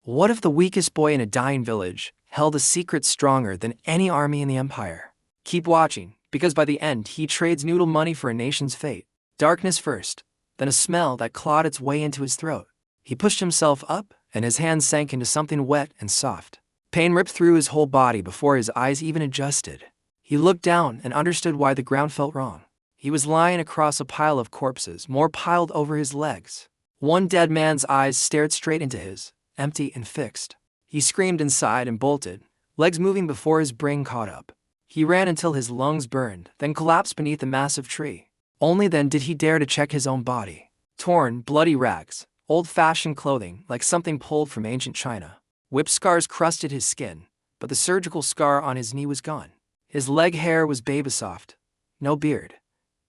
What if the weakest boy in a dying village held a secret stronger than any army in the empire? Keep watching, because by the end he trades noodle money for a nation's fate. Darkness first, then a smell that clawed its way into his throat. He pushed himself up, and his hands sank into something wet and soft. Pain ripped through his whole body before his eyes even adjusted. He looked down and understood why the ground felt wrong. He was lying across a pile of corpses, more piled over his legs. One dead man's eyes stared straight into his, empty and fixed. He screamed inside and bolted, legs moving before his brain caught up. He ran until his lungs burned, then collapsed beneath a massive tree. Only then did he dare to check his own body. Torn, bloody rags, old-fashioned clothing like something pulled from ancient China. Whip scars crusted his skin, but the surgical scar on his knee was gone. His leg hair was baby-soft. No beard.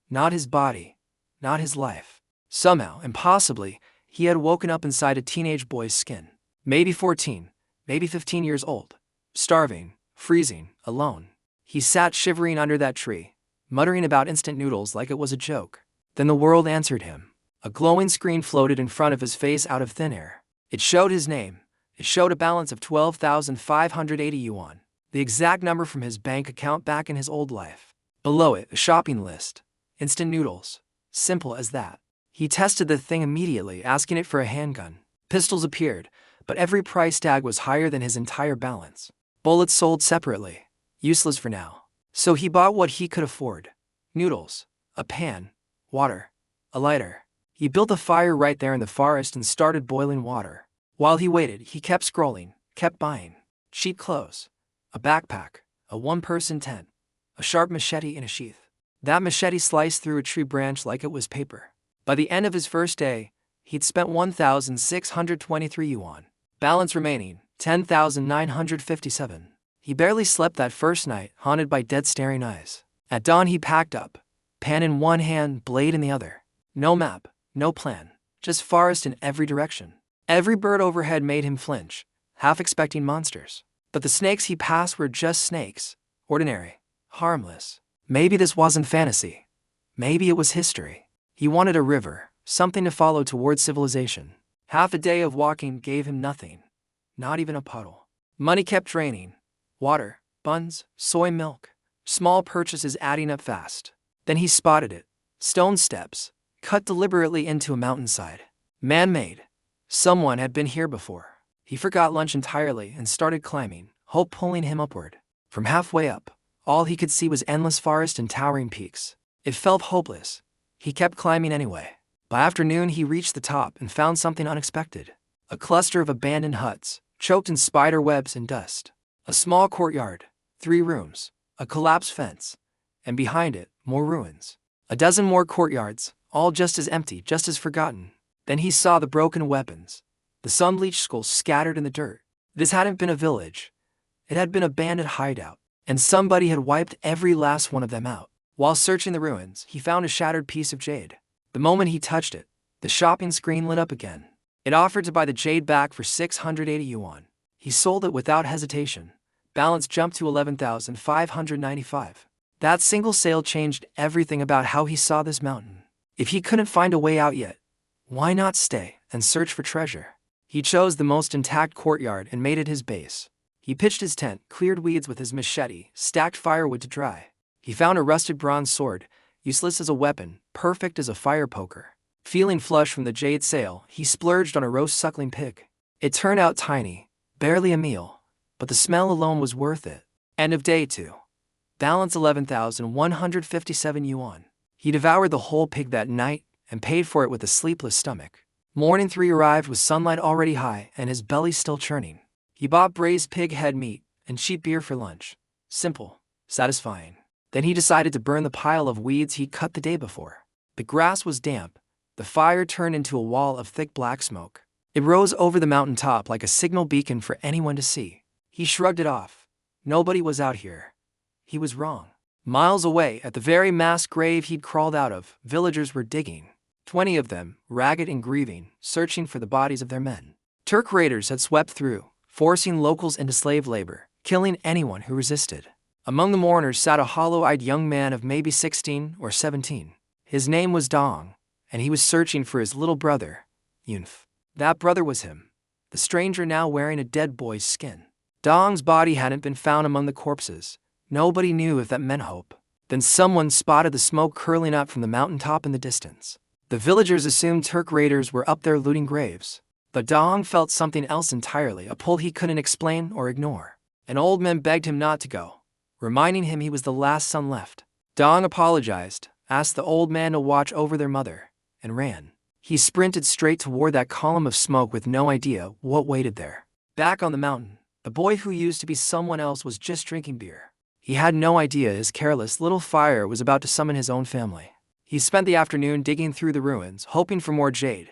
Not his body. Not his life. Somehow, impossibly, he had woken up inside a teenage boy's skin. Maybe 14, maybe 15 years old. Starving, freezing, alone. He sat shivering under that tree, muttering about instant noodles like it was a joke. Then the world answered him. A glowing screen floated in front of his face out of thin air. It showed his name. It showed a balance of 12,580 yuan, the exact number from his bank account back in his old life. Below it, a shopping list. Instant noodles. Simple as that. He tested the thing immediately, asking it for a handgun. Pistols appeared, but every price tag was higher than his entire balance. Bullets sold separately. Useless for now. So he bought what he could afford. Noodles, a pan, water, a lighter. He built a fire right there in the forest and started boiling water. While he waited, he kept scrolling, kept buying. Cheap clothes, a backpack, a one-person tent, a sharp machete in a sheath. That machete sliced through a tree branch like it was paper. By the end of his first day, he'd spent 1,623 yuan. Balance remaining, 10,957. He barely slept that first night, haunted by dead staring eyes. At dawn he packed up, pan in one hand, blade in the other. No map, no plan, just forest in every direction. Every bird overhead made him flinch, half expecting monsters. But the snakes he passed were just snakes, ordinary, harmless. Maybe this wasn't fantasy. Maybe it was history. He wanted a river, something to follow towards civilization. Half a day of walking gave him nothing, not even a puddle. Money kept draining. Water, buns, soy milk, small purchases adding up fast. Then he spotted it. Stone steps, cut deliberately into a mountainside. Man-made. Someone had been here before. He forgot lunch entirely and started climbing, hope pulling him upward. From halfway up, all he could see was endless forest and towering peaks. It felt hopeless. He kept climbing anyway. By afternoon he reached the top and found something unexpected. A cluster of abandoned huts, choked in spider webs and dust. A small courtyard, 3 rooms, a collapsed fence, and behind it, more ruins. A dozen more courtyards, all just as empty, just as forgotten. Then he saw the broken weapons, the sun-bleached skulls scattered in the dirt. This hadn't been a village. It had been a bandit hideout, and somebody had wiped every last one of them out. While searching the ruins, he found a shattered piece of jade. The moment he touched it, the shopping screen lit up again. It offered to buy the jade back for 680 yuan. He sold it without hesitation. Balance jumped to 11,595. That single sale changed everything about how he saw this mountain. If he couldn't find a way out yet, why not stay and search for treasure? He chose the most intact courtyard and made it his base. He pitched his tent, cleared weeds with his machete, stacked firewood to dry. He found a rusted bronze sword, useless as a weapon, perfect as a fire poker. Feeling flush from the jade sale, he splurged on a roast suckling pig. It turned out tiny, barely a meal, but the smell alone was worth it. End of day 2. Balance 11,157 yuan. He devoured the whole pig that night and paid for it with a sleepless stomach. Morning 3 arrived with sunlight already high and his belly still churning. He bought braised pig head meat and cheap beer for lunch. Simple, satisfying. Then he decided to burn the pile of weeds he'd cut the day before. The grass was damp. The fire turned into a wall of thick black smoke. It rose over the mountaintop like a signal beacon for anyone to see. He shrugged it off. Nobody was out here. He was wrong. Miles away, at the very mass grave he'd crawled out of, villagers were digging. 20 of them, ragged and grieving, searching for the bodies of their men. Turk raiders had swept through, forcing locals into slave labor, killing anyone who resisted. Among the mourners sat a hollow-eyed young man of maybe 16 or 17. His name was Dong, and he was searching for his little brother, Yunf. That brother was him. the stranger now wearing a dead boy's skin. Dong's body hadn't been found among the corpses. Nobody knew if that meant hope. Then someone spotted the smoke curling up from the mountaintop in the distance. The villagers assumed Turk raiders were up there looting graves. But Dong felt something else entirely, a pull he couldn't explain or ignore. An old man begged him not to go, reminding him he was the last son left. Dong apologized, asked the old man to watch over their mother, and ran. He sprinted straight toward that column of smoke with no idea what waited there. Back on the mountain, the boy who used to be someone else was just drinking beer. He had no idea his careless little fire was about to summon his own family. He spent the afternoon digging through the ruins, hoping for more jade,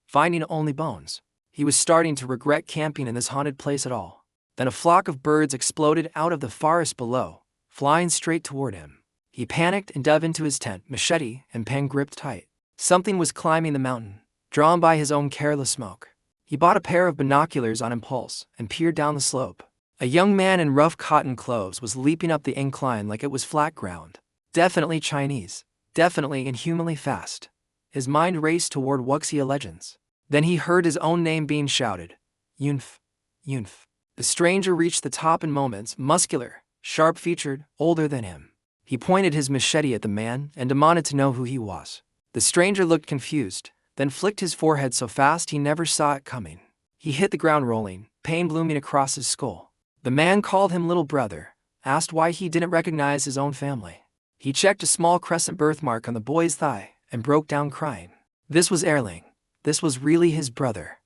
finding only bones. He was starting to regret camping in this haunted place at all. Then a flock of birds exploded out of the forest below, flying straight toward him. He panicked and dove into his tent, machete and pen gripped tight. Something was climbing the mountain, drawn by his own careless smoke. He bought a pair of binoculars on impulse and peered down the slope. A young man in rough cotton clothes was leaping up the incline like it was flat ground. Definitely Chinese. Definitely inhumanly fast. His mind raced toward Wuxia legends. Then he heard his own name being shouted. Yunf. Yunf. The stranger reached the top in moments, muscular, sharp-featured, older than him. He pointed his machete at the man and demanded to know who he was. The stranger looked confused, then flicked his forehead so fast he never saw it coming. He hit the ground rolling, pain blooming across his skull. The man called him little brother, asked why he didn't recognize his own family. He checked a small crescent birthmark on the boy's thigh and broke down crying. This was Erling. This was really his brother.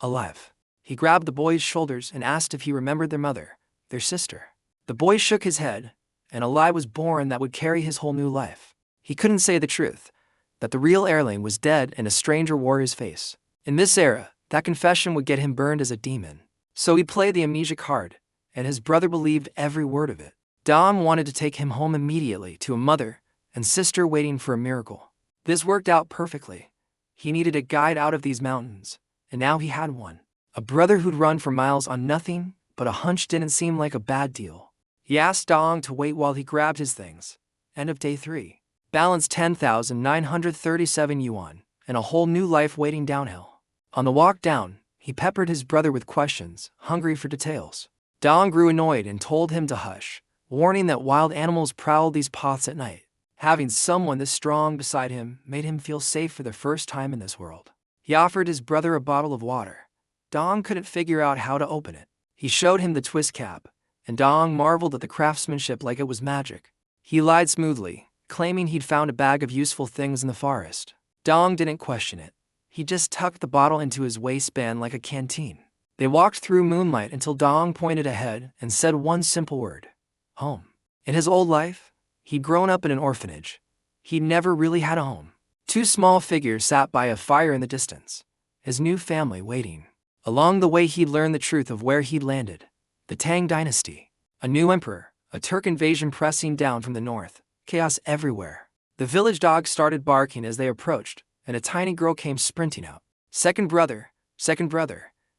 Alive. He grabbed the boy's shoulders and asked if he remembered their mother, their sister. The boy shook his head, and a lie was born that would carry his whole new life. He couldn't say the truth, that the real Erling was dead and a stranger wore his face. In this era, that confession would get him burned as a demon. So he played the amnesia card, and his brother believed every word of it. Dom wanted to take him home immediately to a mother and sister waiting for a miracle. This worked out perfectly. He needed a guide out of these mountains, and now he had one. A brother who'd run for miles on nothing, but a hunch didn't seem like a bad deal. He asked Dong to wait while he grabbed his things. End of day 3. Balance 10,937 yuan, and a whole new life waiting downhill. On the walk down, he peppered his brother with questions, hungry for details. Dong grew annoyed and told him to hush, warning that wild animals prowled these paths at night. Having someone this strong beside him made him feel safe for the first time in this world. He offered his brother a bottle of water. Dong couldn't figure out how to open it. He showed him the twist cap, and Dong marveled at the craftsmanship like it was magic. He lied smoothly, claiming he'd found a bag of useful things in the forest. Dong didn't question it. He just tucked the bottle into his waistband like a canteen. They walked through moonlight until Dong pointed ahead and said one simple word. Home. In his old life, he'd grown up in an orphanage. He'd never really had a home. Two small figures sat by a fire in the distance, his new family waiting. Along the way he'd learned the truth of where he'd landed. The Tang dynasty. A new emperor, a Turk invasion pressing down from the north, chaos everywhere. The village dogs started barking as they approached, and a tiny girl came sprinting out. Second brother,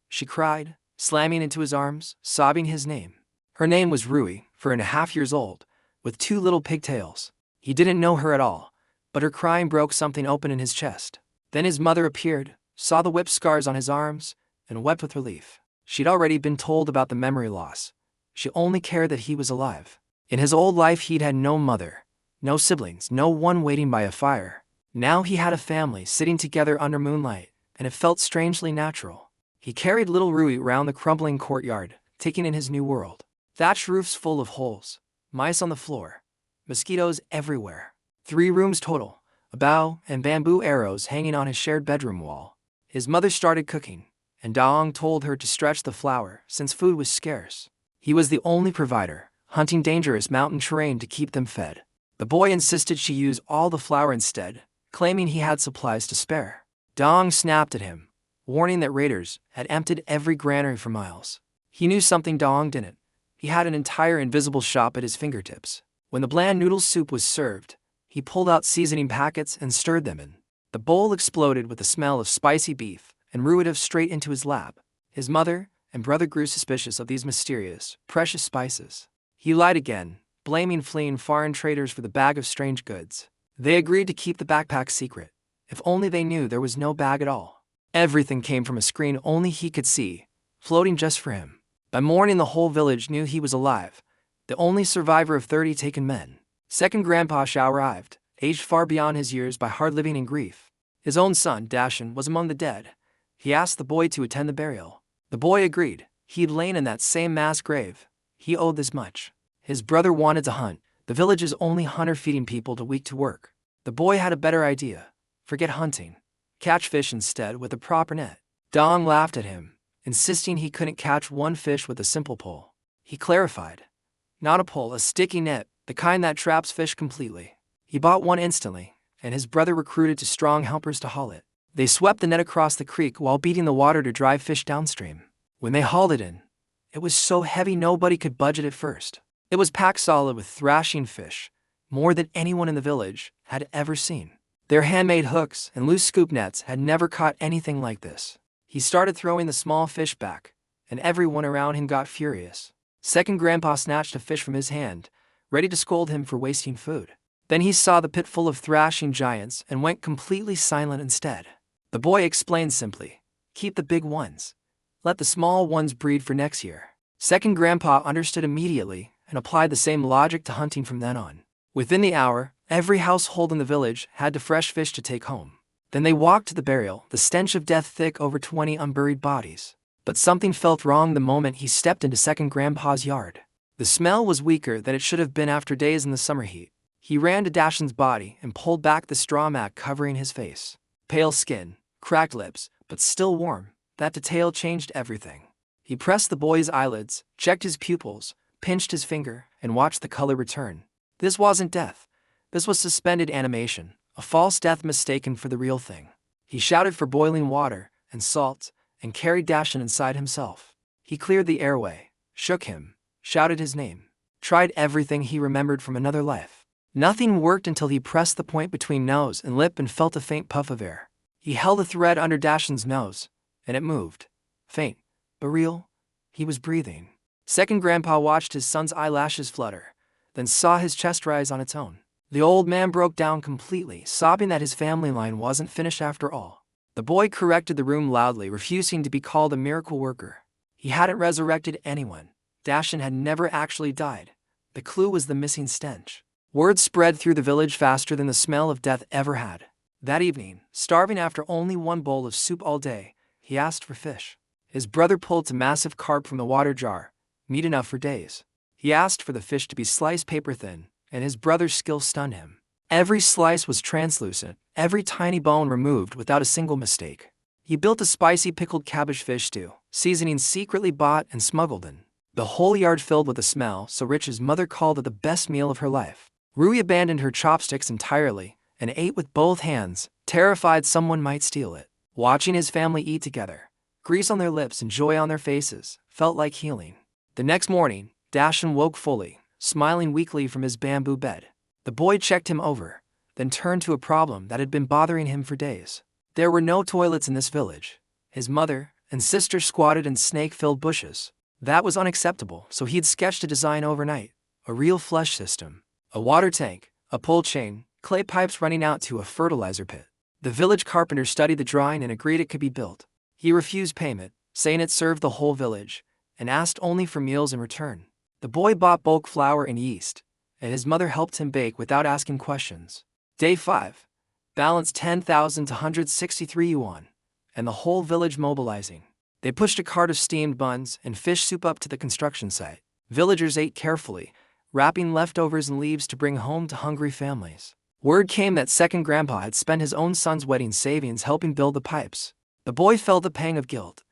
she cried, slamming into his arms, sobbing his name. Her name was Rui, 4.5 years old, with 2 little pigtails. He didn't know her at all, but her crying broke something open in his chest. Then his mother appeared, saw the whip scars on his arms, and wept with relief. She'd already been told about the memory loss. She only cared that he was alive. In his old life he'd had no mother, no siblings, no one waiting by a fire. Now he had a family sitting together under moonlight, and it felt strangely natural. He carried little Rui around the crumbling courtyard, taking in his new world. Thatched roofs full of holes, mice on the floor, mosquitoes everywhere. 3 rooms total, a bow and bamboo arrows hanging on his shared bedroom wall. His mother started cooking, and Dong told her to stretch the flour since food was scarce. He was the only provider, hunting dangerous mountain terrain to keep them fed. The boy insisted she use all the flour instead, claiming he had supplies to spare. Dong snapped at him, warning that raiders had emptied every granary for miles. He knew something Dong didn't. He had an entire invisible shop at his fingertips. When the bland noodle soup was served, he pulled out seasoning packets and stirred them in. The bowl exploded with the smell of spicy beef and ruitive straight into his lap. His mother and brother grew suspicious of these mysterious, precious spices. He lied again, blaming fleeing foreign traders for the bag of strange goods. They agreed to keep the backpack secret. If only they knew there was no bag at all. Everything came from a screen only he could see, floating just for him. By morning, the whole village knew he was alive, the only survivor of 30 taken men. Second Grandpa Shao arrived, aged far beyond his years by hard living and grief. His own son, Dashan, was among the dead. He asked the boy to attend the burial. The boy agreed. He had lain in that same mass grave. He owed this much. His brother wanted to hunt. The village's only hunter feeding people too weak to work. The boy had a better idea. Forget hunting. Catch fish instead with a proper net. Dong laughed at him, insisting he couldn't catch one fish with a simple pole. He clarified. Not a pole, a sticky net, the kind that traps fish completely. He bought one instantly, and his brother recruited two strong helpers to haul it. They swept the net across the creek while beating the water to drive fish downstream. When they hauled it in, it was so heavy nobody could budge it at first. It was packed solid with thrashing fish, more than anyone in the village had ever seen. Their handmade hooks and loose scoop nets had never caught anything like this. He started throwing the small fish back, and everyone around him got furious. Second Grandpa snatched a fish from his hand, ready to scold him for wasting food. Then he saw the pit full of thrashing giants and went completely silent instead. The boy explained simply, keep the big ones. Let the small ones breed for next year. Second Grandpa understood immediately and applied the same logic to hunting from then on. Within the hour, every household in the village had the fresh fish to take home. Then they walked to the burial, the stench of death thick over 20 unburied bodies. But something felt wrong the moment he stepped into Second Grandpa's yard. The smell was weaker than it should have been after days in the summer heat. He ran to Dashan's body and pulled back the straw mat covering his face. Pale skin, cracked lips, but still warm. That detail changed everything. He pressed the boy's eyelids, checked his pupils, pinched his finger, and watched the color return. This wasn't death. This was suspended animation, a false death mistaken for the real thing. He shouted for boiling water and salt and carried Dashan inside himself. He cleared the airway, shook him, shouted his name, tried everything he remembered from another life. Nothing worked until he pressed the point between nose and lip and felt a faint puff of air. He held a thread under Dashan's nose, and it moved. Faint, but real. He was breathing. Second Grandpa watched his son's eyelashes flutter, then saw his chest rise on its own. The old man broke down completely, sobbing that his family line wasn't finished after all. The boy corrected the room loudly, refusing to be called a miracle worker. He hadn't resurrected anyone. Dashan had never actually died. The clue was the missing stench. Word spread through the village faster than the smell of death ever had. That evening, starving after only one bowl of soup all day, he asked for fish. His brother pulled a massive carp from the water jar, meat enough for days. He asked for the fish to be sliced paper thin, and his brother's skill stunned him. Every slice was translucent, every tiny bone removed without a single mistake. He built a spicy pickled cabbage fish stew, seasoning secretly bought and smuggled in. The whole yard filled with a smell so rich his mother called it the best meal of her life. Rui abandoned her chopsticks entirely and ate with both hands, terrified someone might steal it. Watching his family eat together, grease on their lips and joy on their faces, felt like healing. The next morning, Dashan woke fully, smiling weakly from his bamboo bed. The boy checked him over, then turned to a problem that had been bothering him for days. There were no toilets in this village. His mother and sister squatted in snake-filled bushes. That was unacceptable, so he'd sketched a design overnight. A real flush system. A water tank, a pull chain, clay pipes running out to a fertilizer pit. The village carpenter studied the drawing and agreed it could be built. He refused payment, saying it served the whole village, and asked only for meals in return. The boy bought bulk flour and yeast, and his mother helped him bake without asking questions. Day 5. Balance 10,000 to 163 yuan, and the whole village mobilizing. They pushed a cart of steamed buns and fish soup up to the construction site. Villagers ate carefully, wrapping leftovers in leaves to bring home to hungry families. Word came that Second Grandpa had spent his own son's wedding savings helping build the pipes. The boy felt a pang of guilt.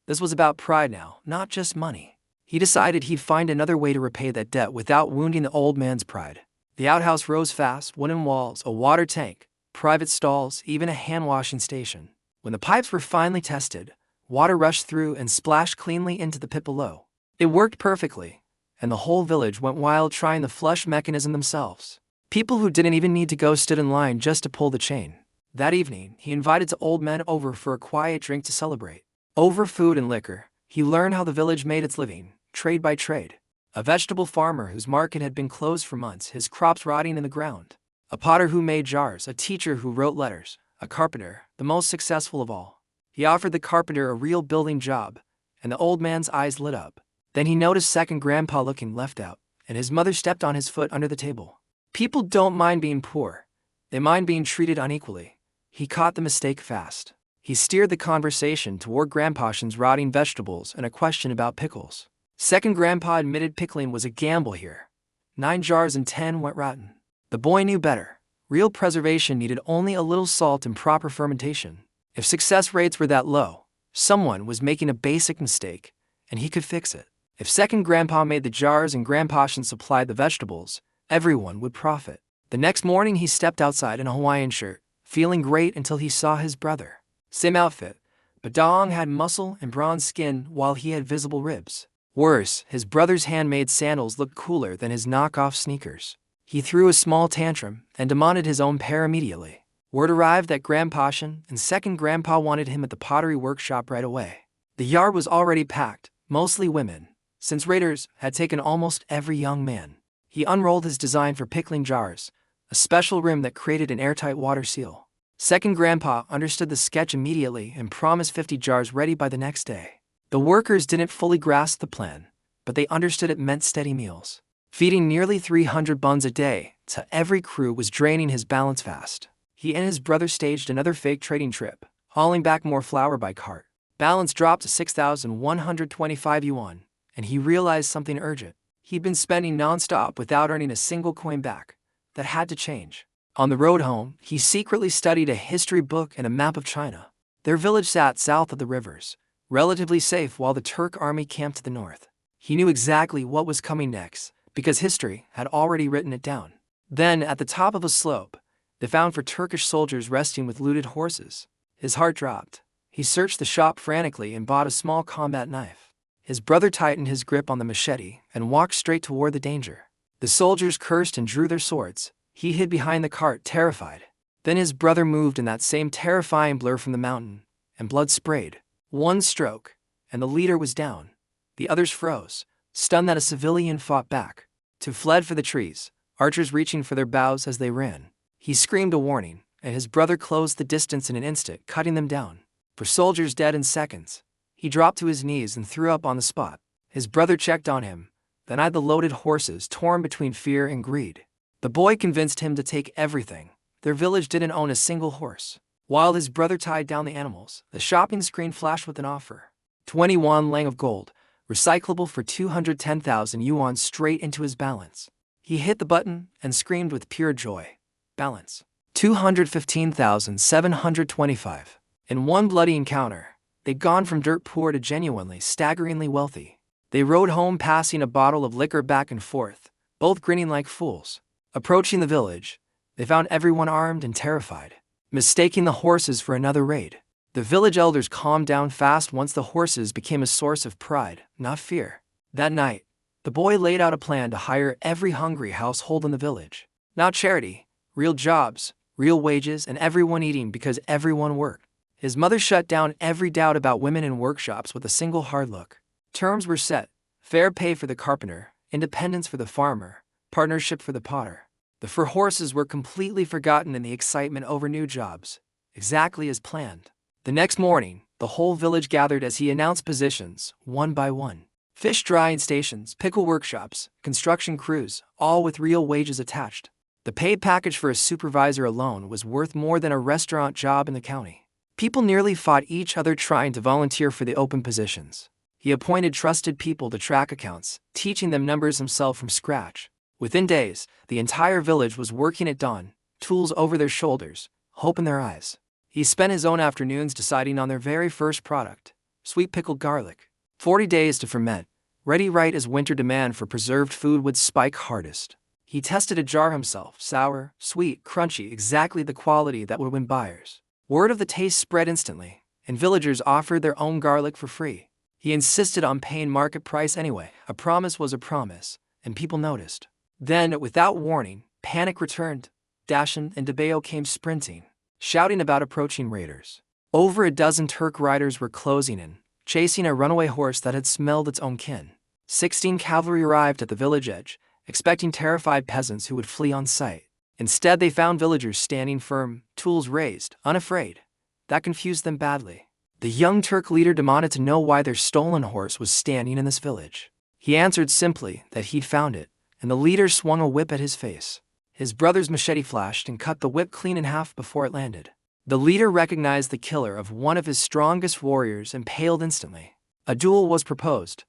This was about pride now, not just money. He decided he'd find another way to repay that debt without wounding the old man's pride. The outhouse rose fast, wooden walls, a water tank, private stalls, even a hand-washing station. When the pipes were finally tested, water rushed through and splashed cleanly into the pit below. It worked perfectly, and the whole village went wild trying the flush mechanism themselves. People who didn't even need to go stood in line just to pull the chain. That evening, he invited the old men over for a quiet drink to celebrate. Over food and liquor, he learned how the village made its living, trade by trade. A vegetable farmer whose market had been closed for months, his crops rotting in the ground. A potter who made jars, a teacher who wrote letters, a carpenter, the most successful of all. He offered the carpenter a real building job, and the old man's eyes lit up. Then he noticed second grandpa looking left out, and his mother stepped on his foot under the table. People don't mind being poor. They mind being treated unequally. He caught the mistake fast. He steered the conversation toward Grandpation's rotting vegetables and a question about pickles. Second grandpa admitted pickling was a gamble here. 9 jars and 10 went rotten. The boy knew better. Real preservation needed only a little salt and proper fermentation. If success rates were that low, someone was making a basic mistake, and he could fix it. If second grandpa made the jars and Grandpation supplied the vegetables, everyone would profit. The next morning he stepped outside in a Hawaiian shirt, feeling great until he saw his brother. Same outfit, but Dong had muscle and bronze skin while he had visible ribs. Worse, his brother's handmade sandals looked cooler than his knockoff sneakers. He threw a small tantrum and demanded his own pair immediately. Word arrived that Grandpation and second grandpa wanted him at the pottery workshop right away. The yard was already packed, mostly women, since raiders had taken almost every young man. He unrolled his design for pickling jars, a special rim that created an airtight water seal. Second grandpa understood the sketch immediately and promised 50 jars ready by the next day. The workers didn't fully grasp the plan, but they understood it meant steady meals. Feeding nearly 300 buns a day to every crew was draining his balance fast. He and his brother staged another fake trading trip, hauling back more flour by cart. Balance dropped to 6,125 yuan, and he realized something urgent. He'd been spending non-stop without earning a single coin back. That had to change. On the road home, he secretly studied a history book and a map of China. Their village sat south of the rivers, relatively safe while the Turk army camped to the north. He knew exactly what was coming next, because history had already written it down. Then, at the top of a slope, they found 4 Turkish soldiers resting with looted horses. His heart dropped. He searched the shop frantically and bought a small combat knife. His brother tightened his grip on the machete and walked straight toward the danger. The soldiers cursed and drew their swords. He hid behind the cart, terrified. Then his brother moved in that same terrifying blur from the mountain, and blood sprayed. One stroke, and the leader was down. The others froze, stunned that a civilian fought back. 2 fled for the trees, archers reaching for their bows as they ran. He screamed a warning, and his brother closed the distance in an instant, cutting them down. 4 soldiers dead in seconds. He dropped to his knees and threw up on the spot. His brother checked on him, then eyed the loaded horses, torn between fear and greed. The boy convinced him to take everything. Their village didn't own a single horse. While his brother tied down the animals, the shopping screen flashed with an offer. 21 lang of gold, recyclable for 210,000 yuan straight into his balance. He hit the button and screamed with pure joy. Balance. 215,725. In one bloody encounter, they'd gone from dirt poor to genuinely, staggeringly wealthy. They rode home passing a bottle of liquor back and forth, both grinning like fools. Approaching the village, they found everyone armed and terrified, mistaking the horses for another raid. The village elders calmed down fast once the horses became a source of pride, not fear. That night, the boy laid out a plan to hire every hungry household in the village. Not charity, real jobs, real wages, and everyone eating because everyone worked. His mother shut down every doubt about women in workshops with a single hard look. Terms were set: fair pay for the carpenter, independence for the farmer, partnership for the potter. The 4 horses were completely forgotten in the excitement over new jobs, exactly as planned. The next morning, the whole village gathered as he announced positions, one by one. Fish drying stations, pickle workshops, construction crews, all with real wages attached. The pay package for a supervisor alone was worth more than a restaurant job in the county. People nearly fought each other trying to volunteer for the open positions. He appointed trusted people to track accounts, teaching them numbers himself from scratch. Within days, the entire village was working at dawn, tools over their shoulders, hope in their eyes. He spent his own afternoons deciding on their very first product, sweet pickled garlic. 40 days to ferment, ready right as winter demand for preserved food would spike hardest. He tested a jar himself, sour, sweet, crunchy, exactly the quality that would win buyers. Word of the taste spread instantly, and villagers offered their own garlic for free. He insisted on paying market price anyway. A promise was a promise, and people noticed. Then, without warning, panic returned. Dashan and Debeo came sprinting, shouting about approaching raiders. Over a dozen Turk riders were closing in, chasing a runaway horse that had smelled its own kin. 16 cavalry arrived at the village edge, expecting terrified peasants who would flee on sight. Instead, they found villagers standing firm, tools raised, unafraid. That confused them badly. The young Turk leader demanded to know why their stolen horse was standing in this village. He answered simply that he'd found it, and the leader swung a whip at his face. His brother's machete flashed and cut the whip clean in half before it landed. The leader recognized the killer of one of his strongest warriors and paled instantly. A duel was proposed.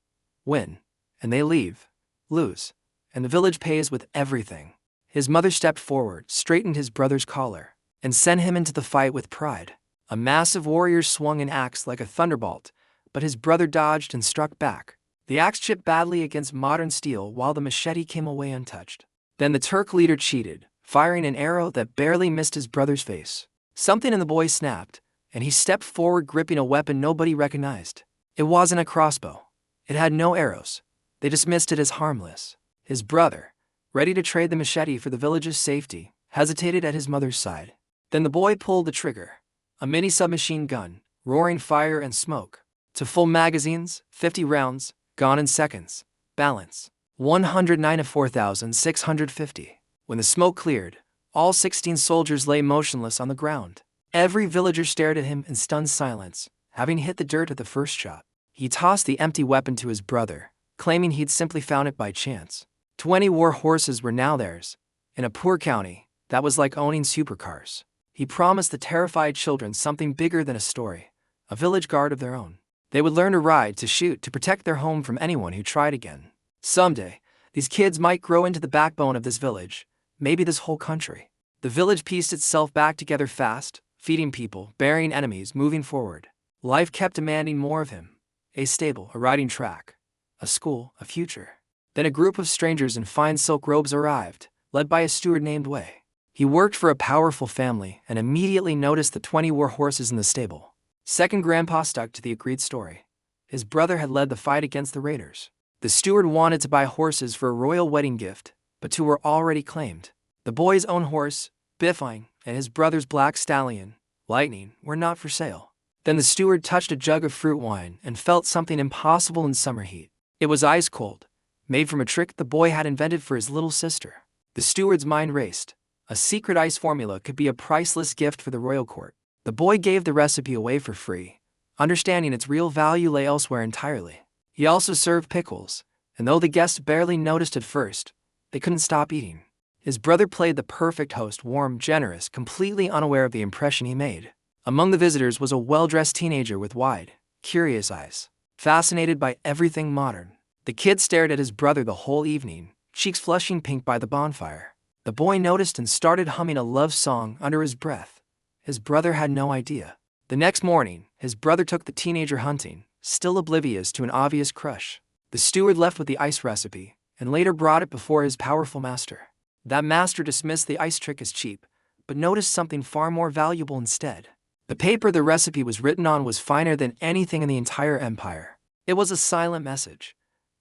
Win, and they leave. Lose, and the village pays with everything. His mother stepped forward, straightened his brother's collar, and sent him into the fight with pride. A massive warrior swung an axe like a thunderbolt, but his brother dodged and struck back. The axe chipped badly against modern steel while the machete came away untouched. Then the Turk leader cheated, firing an arrow that barely missed his brother's face. Something in the boy snapped, and he stepped forward gripping a weapon nobody recognized. It wasn't a crossbow. It had no arrows. They dismissed it as harmless. His brother, ready to trade the machete for the village's safety, hesitated at his mother's side. Then the boy pulled the trigger. A mini submachine gun, roaring fire and smoke. To full magazines, 50 rounds, gone in seconds. Balance, 109 of 4,650. When the smoke cleared, all 16 soldiers lay motionless on the ground. Every villager stared at him in stunned silence, having hit the dirt at the first shot. He tossed the empty weapon to his brother, claiming he'd simply found it by chance. 20 war horses were now theirs. In a poor county, that was like owning supercars. He promised the terrified children something bigger than a story, a village guard of their own. They would learn to ride, to shoot, to protect their home from anyone who tried again. Someday, these kids might grow into the backbone of this village, maybe this whole country. The village pieced itself back together fast, feeding people, burying enemies, moving forward. Life kept demanding more of him. A stable, a riding track, a school, a future. Then a group of strangers in fine silk robes arrived, led by a steward named Wei. He worked for a powerful family and immediately noticed the 20 war horses in the stable. Second grandpa stuck to the agreed story. His brother had led the fight against the raiders. The steward wanted to buy horses for a royal wedding gift, but two were already claimed. The boy's own horse, Biffine, and his brother's black stallion, Lightning, were not for sale. Then the steward touched a jug of fruit wine and felt something impossible in summer heat. It was ice cold, made from a trick the boy had invented for his little sister. The steward's mind raced. A secret ice formula could be a priceless gift for the royal court. The boy gave the recipe away for free, understanding its real value lay elsewhere entirely. He also served pickles, and though the guests barely noticed at first, they couldn't stop eating. His brother played the perfect host, warm, generous, completely unaware of the impression he made. Among the visitors was a well-dressed teenager with wide, curious eyes, fascinated by everything modern. The kid stared at his brother the whole evening, cheeks flushing pink by the bonfire. The boy noticed and started humming a love song under his breath. His brother had no idea. The next morning, his brother took the teenager hunting, still oblivious to an obvious crush. The steward left with the ice recipe, and later brought it before his powerful master. That master dismissed the ice trick as cheap, but noticed something far more valuable instead. The paper the recipe was written on was finer than anything in the entire empire. It was a silent message.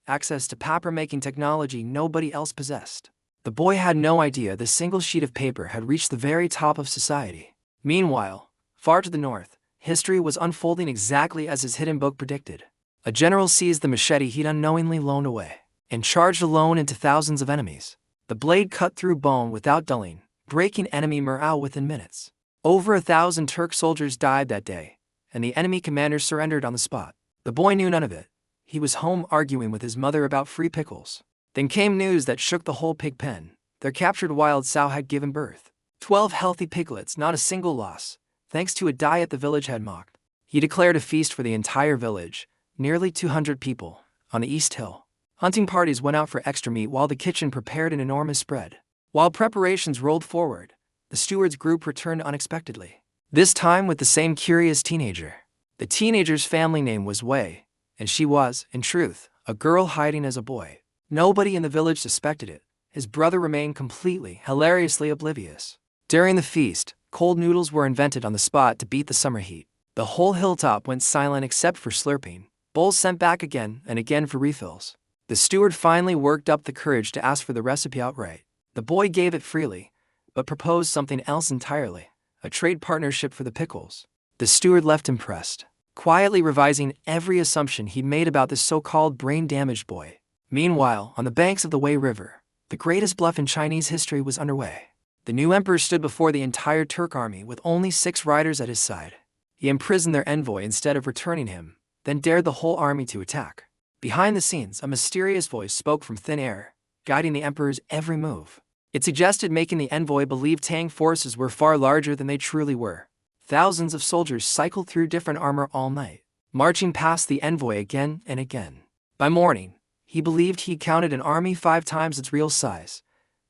Access to paper-making technology nobody else possessed. The boy had no idea the single sheet of paper had reached the very top of society. Meanwhile, far to the north, history was unfolding exactly as his hidden book predicted. A general seized the machete he'd unknowingly loaned away, and charged alone into thousands of enemies. The blade cut through bone without dulling, breaking enemy morale within minutes. Over 1,000 Turk soldiers died that day, and the enemy commander surrendered on the spot. The boy knew none of it. He was home arguing with his mother about free pickles. Then came news that shook the whole pig pen. Their captured wild sow had given birth. 12 healthy piglets, not a single loss, thanks to a diet the village had mocked. He declared a feast for the entire village, nearly 200 people, on the East Hill. Hunting parties went out for extra meat while the kitchen prepared an enormous spread. While preparations rolled forward, the steward's group returned unexpectedly. This time with the same curious teenager. The teenager's family name was Wei, and she was, in truth, a girl hiding as a boy. Nobody in the village suspected it. His brother remained completely, hilariously oblivious. During the feast, cold noodles were invented on the spot to beat the summer heat. The whole hilltop went silent except for slurping, bowls sent back again and again for refills. The steward finally worked up the courage to ask for the recipe outright. The boy gave it freely, but proposed something else entirely, a trade partnership for the pickles. The steward left impressed, quietly revising every assumption he'd made about this so-called brain-damaged boy. Meanwhile, on the banks of the Wei River, the greatest bluff in Chinese history was underway. The new emperor stood before the entire Turk army with only 6 riders at his side. He imprisoned their envoy instead of returning him, then dared the whole army to attack. Behind the scenes, a mysterious voice spoke from thin air, guiding the emperor's every move. It suggested making the envoy believe Tang forces were far larger than they truly were. Thousands of soldiers cycled through different armor all night, marching past the envoy again and again. By morning, he believed he counted an army 5 times its real size.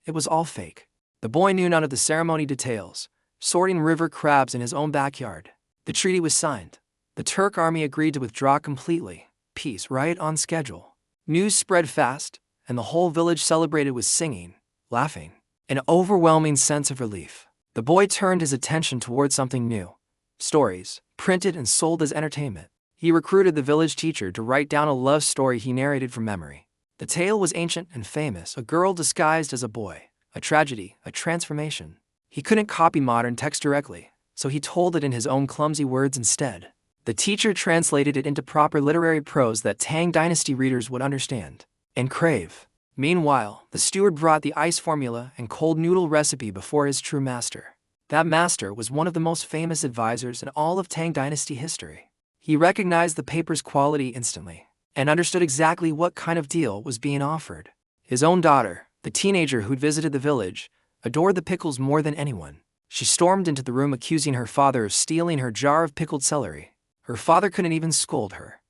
It was all fake. The boy knew none of the ceremony details, sorting river crabs in his own backyard. The treaty was signed. The Turk army agreed to withdraw completely. Peace right on schedule. News spread fast, and the whole village celebrated with singing, laughing, an overwhelming sense of relief. The boy turned his attention toward something new. Stories, printed and sold as entertainment. He recruited the village teacher to write down a love story he narrated from memory. The tale was ancient and famous, a girl disguised as a boy, a tragedy, a transformation. He couldn't copy modern text directly, so he told it in his own clumsy words instead. The teacher translated it into proper literary prose that Tang Dynasty readers would understand and crave. Meanwhile, the steward brought the ice formula and cold noodle recipe before his true master. That master was one of the most famous advisors in all of Tang Dynasty history. He recognized the paper's quality instantly and understood exactly what kind of deal was being offered. His own daughter, the teenager who'd visited the village, adored the pickles more than anyone. She stormed into the room accusing her father of stealing her jar of pickled celery. Her father couldn't even scold her.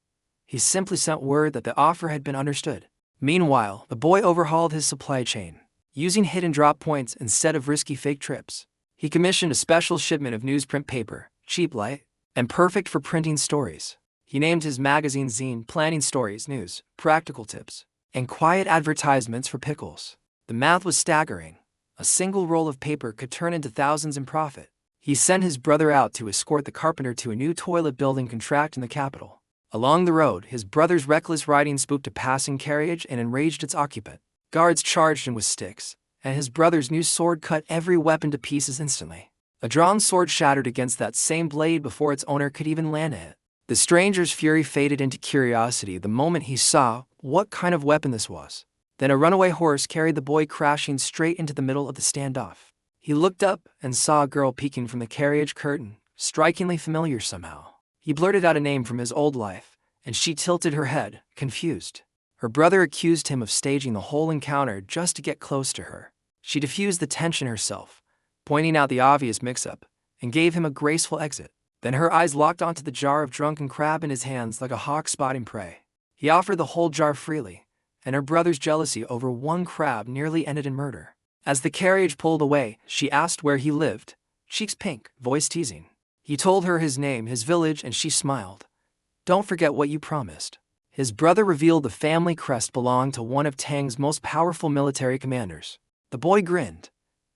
He simply sent word that the offer had been understood. Meanwhile, the boy overhauled his supply chain, using hidden drop points instead of risky fake trips. He commissioned a special shipment of newsprint paper, cheap, light, and perfect for printing stories. He named his magazine zine Planning Stories News, Practical Tips, and quiet advertisements for pickles. The math was staggering. A single roll of paper could turn into thousands in profit. He sent his brother out to escort the carpenter to a new toilet building contract in the capital. Along the road, his brother's reckless riding spooked a passing carriage and enraged its occupant. Guards charged him with sticks, and his brother's new sword cut every weapon to pieces instantly. A drawn sword shattered against that same blade before its owner could even land it. The stranger's fury faded into curiosity the moment he saw what kind of weapon this was. Then a runaway horse carried the boy crashing straight into the middle of the standoff. He looked up and saw a girl peeking from the carriage curtain, strikingly familiar somehow. He blurted out a name from his old life, and she tilted her head, confused. Her brother accused him of staging the whole encounter just to get close to her. She diffused the tension herself, pointing out the obvious mix-up, and gave him a graceful exit. Then her eyes locked onto the jar of drunken crab in his hands like a hawk spotting prey. He offered the whole jar freely, and her brother's jealousy over one crab nearly ended in murder. As the carriage pulled away, she asked where he lived, cheeks pink, voice teasing. He told her his name, his village, and she smiled. Don't forget what you promised. His brother revealed the family crest belonged to one of Tang's most powerful military commanders. The boy grinned.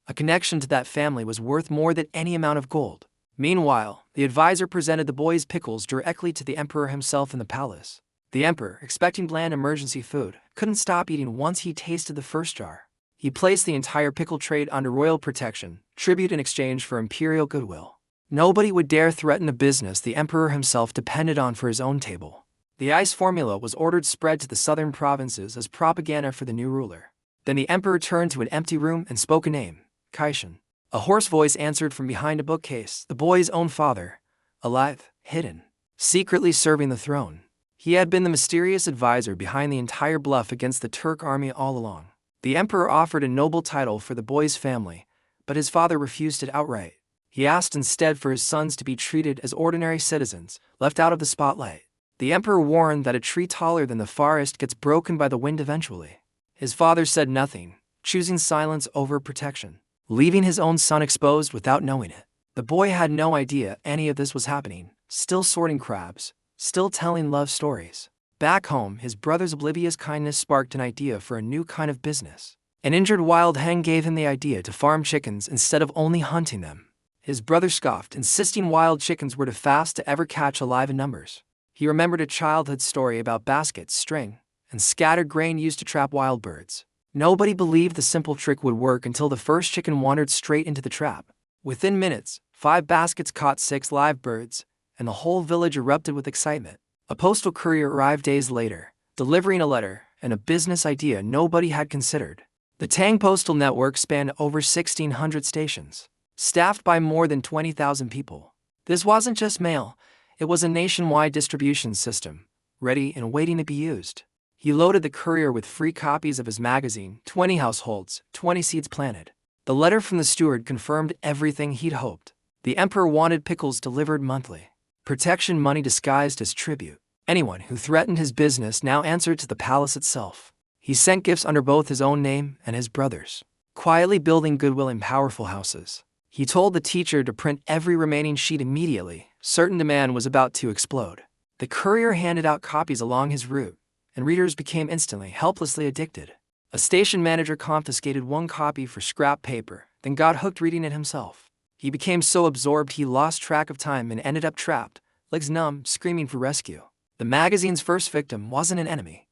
A connection to that family was worth more than any amount of gold. Meanwhile, the advisor presented the boy's pickles directly to the emperor himself in the palace. The emperor, expecting bland emergency food, couldn't stop eating once he tasted the first jar. He placed the entire pickle trade under royal protection, tribute in exchange for imperial goodwill. Nobody would dare threaten a business the emperor himself depended on for his own table. The ice formula was ordered spread to the southern provinces as propaganda for the new ruler. Then the emperor turned to an empty room and spoke a name, Kaishan. A hoarse voice answered from behind a bookcase, the boy's own father, alive, hidden, secretly serving the throne. He had been the mysterious advisor behind the entire bluff against the Turk army all along. The emperor offered a noble title for the boy's family, but his father refused it outright. He asked instead for his sons to be treated as ordinary citizens, left out of the spotlight. The emperor warned that a tree taller than the forest gets broken by the wind eventually. His father said nothing, choosing silence over protection, leaving his own son exposed without knowing it. The boy had no idea any of this was happening, still sorting crabs, still telling love stories. Back home, his brother's oblivious kindness sparked an idea for a new kind of business. An injured wild hen gave him the idea to farm chickens instead of only hunting them. His brother scoffed, insisting wild chickens were too fast to ever catch alive in numbers. He remembered a childhood story about baskets, string, and scattered grain used to trap wild birds. Nobody believed the simple trick would work until the first chicken wandered straight into the trap. Within minutes, 5 baskets caught 6 live birds, and the whole village erupted with excitement. A postal courier arrived days later, delivering a letter and a business idea nobody had considered. The Tang postal network spanned over 1,600 stations, staffed by more than 20,000 people. This wasn't just mail, it was a nationwide distribution system, ready and waiting to be used. He loaded the courier with free copies of his magazine, 20 households, 20 seeds planted. The letter from the steward confirmed everything he'd hoped. The emperor wanted pickles delivered monthly. Protection money disguised as tribute. Anyone who threatened his business now answered to the palace itself. He sent gifts under both his own name and his brother's, quietly building goodwill in powerful houses. He told the teacher to print every remaining sheet immediately. Certain demand was about to explode. The courier handed out copies along his route, and readers became instantly, helplessly addicted. A station manager confiscated one copy for scrap paper, then got hooked reading it himself. He became so absorbed he lost track of time and ended up trapped, legs numb, screaming for rescue. The magazine's first victim wasn't an enemy.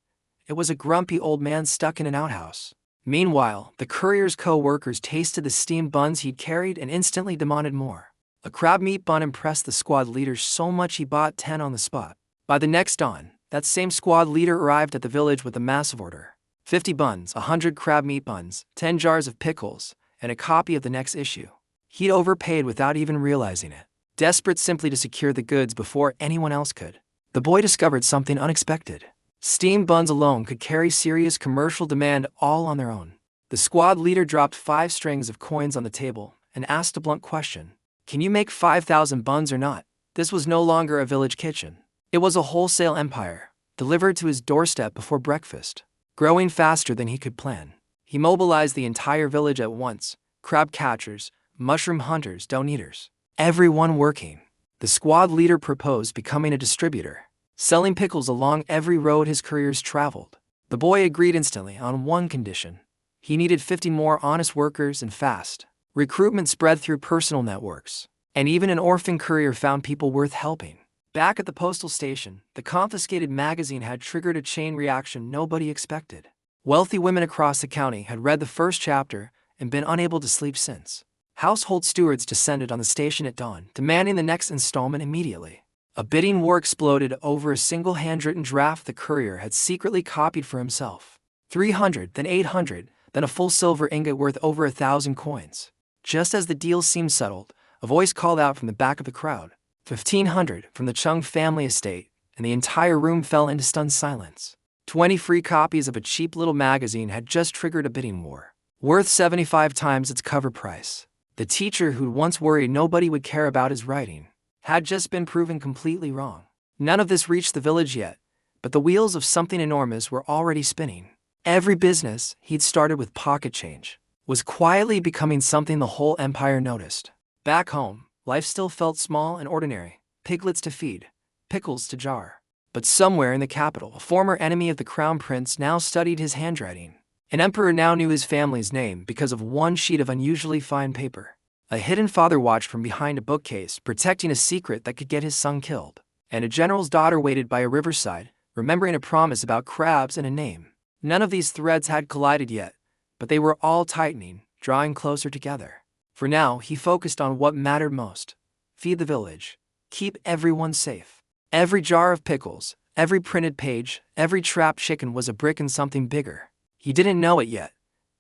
It was a grumpy old man stuck in an outhouse. Meanwhile, the courier's co-workers tasted the steamed buns he'd carried and instantly demanded more. A crab meat bun impressed the squad leader so much he bought 10 on the spot. By the next dawn, that same squad leader arrived at the village with a massive order. 50 buns, 100 crab meat buns, 10 jars of pickles, and a copy of the next issue. He'd overpaid without even realizing it, desperate simply to secure the goods before anyone else could. The boy discovered something unexpected. Steamed buns alone could carry serious commercial demand all on their own. The squad leader dropped 5 strings of coins on the table and asked a blunt question. Can you make 5,000 buns or not? This was no longer a village kitchen. It was a wholesale empire, delivered to his doorstep before breakfast. Growing faster than he could plan, he mobilized the entire village at once: crab catchers, mushroom hunters, dough-kneaders, everyone working. The squad leader proposed becoming a distributor, selling pickles along every road his couriers traveled. The boy agreed instantly on one condition. He needed 50 more honest workers and fast. Recruitment spread through personal networks, and even an orphan courier found people worth helping. Back at the postal station, the confiscated magazine had triggered a chain reaction nobody expected. Wealthy women across the county had read the first chapter and been unable to sleep since. Household stewards descended on the station at dawn, demanding the next installment immediately. A bidding war exploded over a single handwritten draft the courier had secretly copied for himself. 300, then 800, then a full silver ingot worth over 1,000 coins. Just as the deal seemed settled, a voice called out from the back of the crowd. 1,500 from the Chung family estate, and the entire room fell into stunned silence. 20 free copies of a cheap little magazine had just triggered a bidding war, worth 75 times its cover price. The teacher who'd once worried nobody would care about his writing had just been proven completely wrong. None of this reached the village yet, but the wheels of something enormous were already spinning. Every business he'd started with pocket change was quietly becoming something the whole empire noticed. Back home, life still felt small and ordinary: piglets to feed, pickles to jar. But somewhere in the capital, a former enemy of the crown prince now studied his handwriting. An emperor now knew his family's name because of one sheet of unusually fine paper. A hidden father watched from behind a bookcase, protecting a secret that could get his son killed. And a general's daughter waited by a riverside, remembering a promise about crabs and a name. None of these threads had collided yet, but they were all tightening, drawing closer together. For now, he focused on what mattered most: feed the village, keep everyone safe. Every jar of pickles, every printed page, every trapped chicken was a brick in something bigger. He didn't know it yet,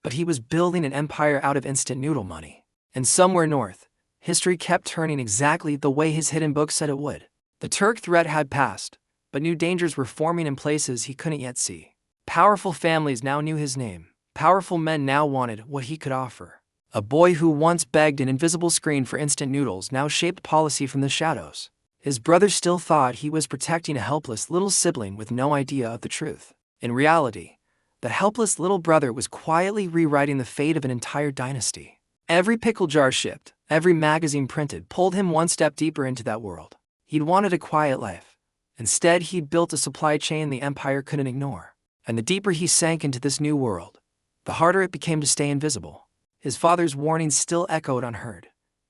but he was building an empire out of instant noodle money. And somewhere north, history kept turning exactly the way his hidden book said it would. The Turk threat had passed, but new dangers were forming in places he couldn't yet see. Powerful families now knew his name. Powerful men now wanted what he could offer. A boy who once begged an invisible screen for instant noodles now shaped policy from the shadows. His brother still thought he was protecting a helpless little sibling with no idea of the truth. In reality, that helpless little brother was quietly rewriting the fate of an entire dynasty. Every pickle jar shipped, every magazine printed pulled him one step deeper into that world. He'd wanted a quiet life. Instead, he'd built a supply chain the empire couldn't ignore. And the deeper he sank into this new world, the harder it became to stay invisible. His father's warnings still echoed unheard.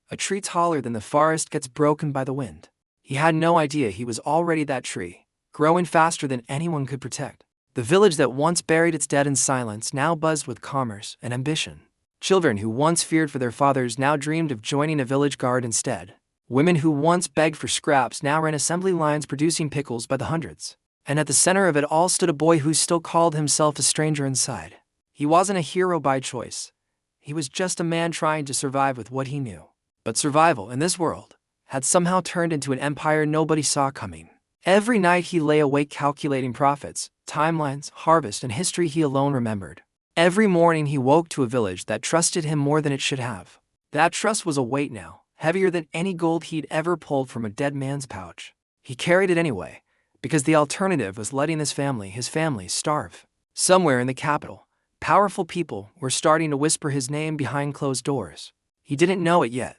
A tree taller than the forest gets broken by the wind. He had no idea he was already that tree, growing faster than anyone could protect. The village that once buried its dead in silence now buzzed with commerce and ambition. Children who once feared for their fathers now dreamed of joining a village guard instead. Women who once begged for scraps now ran assembly lines producing pickles by the hundreds. And at the center of it all stood a boy who still called himself a stranger inside. He wasn't a hero by choice. He was just a man trying to survive with what he knew. But survival in this world had somehow turned into an empire nobody saw coming. Every night he lay awake calculating profits, timelines, harvest, and history he alone remembered. Every morning he woke to a village that trusted him more than it should have. That trust was a weight now, heavier than any gold he'd ever pulled from a dead man's pouch. He carried it anyway, because the alternative was letting his family, starve. Somewhere in the capital, powerful people were starting to whisper his name behind closed doors. He didn't know it yet,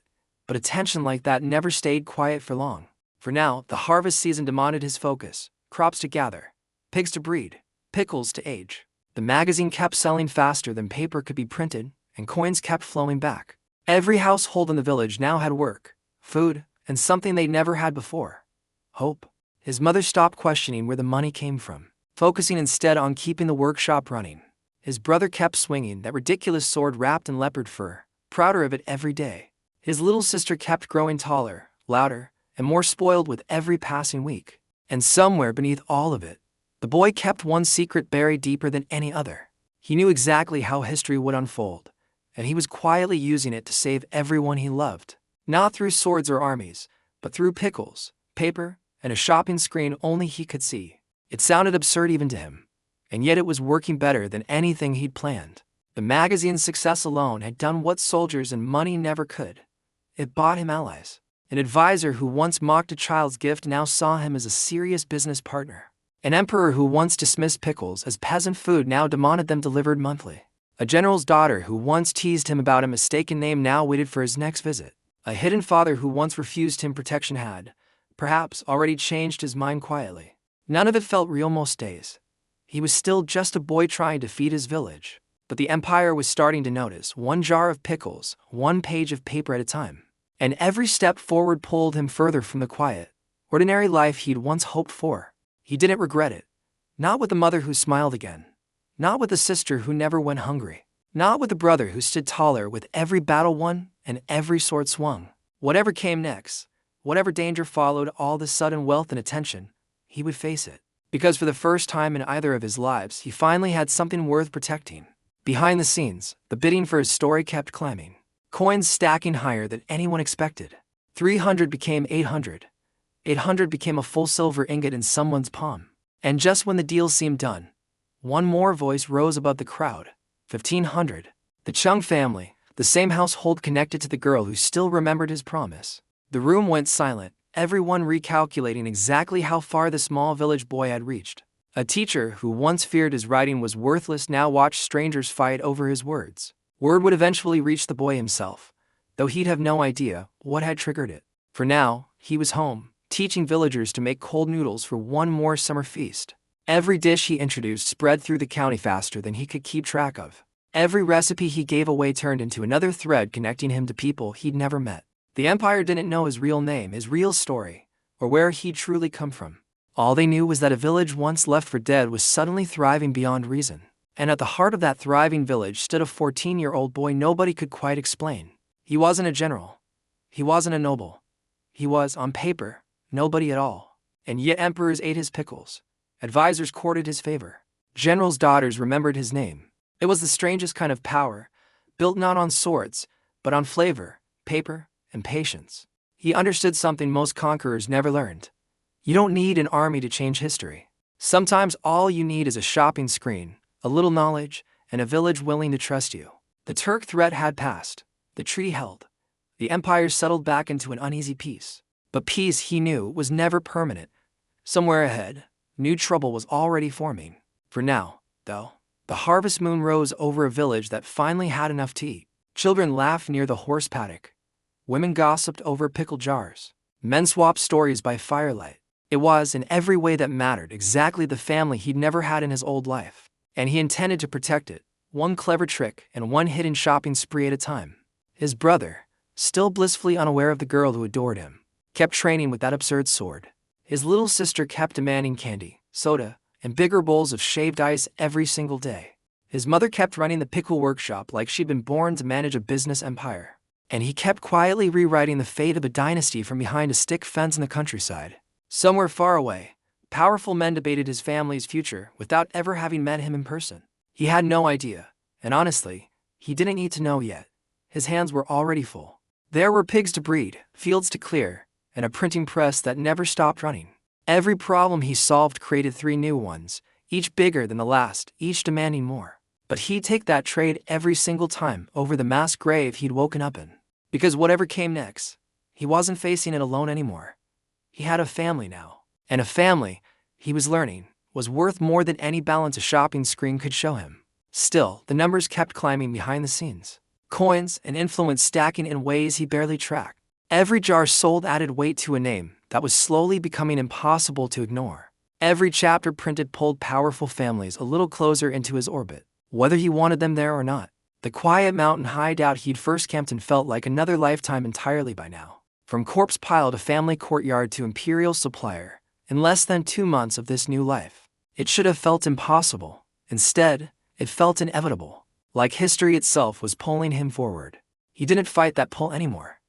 but a tension like that never stayed quiet for long. For now, the harvest season demanded his focus: crops to gather, pigs to breed, pickles to age. The magazine kept selling faster than paper could be printed, and coins kept flowing back. Every household in the village now had work, food, and something they'd never had before: hope. His mother stopped questioning where the money came from, focusing instead on keeping the workshop running. His brother kept swinging that ridiculous sword wrapped in leopard fur, prouder of it every day. His little sister kept growing taller, louder, and more spoiled with every passing week. And somewhere beneath all of it, the boy kept one secret buried deeper than any other. He knew exactly how history would unfold, and he was quietly using it to save everyone he loved. Not through swords or armies, but through pickles, paper, and a shopping screen only he could see. It sounded absurd even to him, and yet it was working better than anything he'd planned. The magazine's success alone had done what soldiers and money never could. It bought him allies. An advisor who once mocked a child's gift now saw him as a serious business partner. An emperor who once dismissed pickles as peasant food now demanded them delivered monthly. A general's daughter who once teased him about a mistaken name now waited for his next visit. A hidden father who once refused him protection had, perhaps, already changed his mind quietly. None of it felt real most days. He was still just a boy trying to feed his village. But the empire was starting to notice: one jar of pickles, one page of paper at a time. And every step forward pulled him further from the quiet, ordinary life he'd once hoped for. He didn't regret it. Not with the mother who smiled again. Not with the sister who never went hungry. Not with the brother who stood taller with every battle won and every sword swung. Whatever came next, whatever danger followed all the sudden wealth and attention, he would face it. Because for the first time in either of his lives, he finally had something worth protecting. Behind the scenes, the bidding for his story kept climbing. Coins stacking higher than anyone expected. 300 became 800. 800 became a full silver ingot in someone's palm. And just when the deal seemed done, one more voice rose above the crowd. 1,500. The Chung family, the same household connected to the girl who still remembered his promise. The room went silent, everyone recalculating exactly how far the small village boy had reached. A teacher who once feared his writing was worthless now watched strangers fight over his words. Word would eventually reach the boy himself, though he'd have no idea what had triggered it. For now, he was home, teaching villagers to make cold noodles for one more summer feast. Every dish he introduced spread through the county faster than he could keep track of. Every recipe he gave away turned into another thread connecting him to people he'd never met. The empire didn't know his real name, his real story, or where he'd truly come from. All they knew was that a village once left for dead was suddenly thriving beyond reason. And at the heart of that thriving village stood a 14-year-old boy nobody could quite explain. He wasn't a general. He wasn't a noble. He was, on paper, nobody at all. And yet emperors ate his pickles. Advisors courted his favor. Generals' daughters remembered his name. It was the strangest kind of power, built not on swords, but on flavor, paper, and patience. He understood something most conquerors never learned. You don't need an army to change history. Sometimes all you need is a shopping screen, a little knowledge, and a village willing to trust you. The Turk threat had passed. The treaty held. The empire settled back into an uneasy peace. But peace, he knew, was never permanent. Somewhere ahead, new trouble was already forming. For now, though, the harvest moon rose over a village that finally had enough to eat. Children laughed near the horse paddock. Women gossiped over pickle jars. Men swapped stories by firelight. It was, in every way that mattered, exactly the family he'd never had in his old life. And he intended to protect it, one clever trick and one hidden shopping spree at a time. His brother, still blissfully unaware of the girl who adored him, kept training with that absurd sword. His little sister kept demanding candy, soda, and bigger bowls of shaved ice every single day. His mother kept running the pickle workshop like she'd been born to manage a business empire. And he kept quietly rewriting the fate of a dynasty from behind a stick fence in the countryside. Somewhere far away, powerful men debated his family's future without ever having met him in person. He had no idea, and honestly, he didn't need to know yet. His hands were already full. There were pigs to breed, fields to clear, and a printing press that never stopped running. Every problem he solved created 3 new ones, each bigger than the last, each demanding more. But he'd take that trade every single time over the mass grave he'd woken up in. Because whatever came next, he wasn't facing it alone anymore. He had a family now. And a family, he was learning, was worth more than any balance a shopping screen could show him. Still, the numbers kept climbing behind the scenes. Coins and influence stacking in ways he barely tracked. Every jar sold added weight to a name that was slowly becoming impossible to ignore. Every chapter printed pulled powerful families a little closer into his orbit, whether he wanted them there or not. The quiet mountain hideout he'd first camped in felt like another lifetime entirely by now. From corpse pile to family courtyard to imperial supplier, in less than 2 months of this new life, it should have felt impossible. Instead, it felt inevitable, like history itself was pulling him forward. He didn't fight that pull anymore.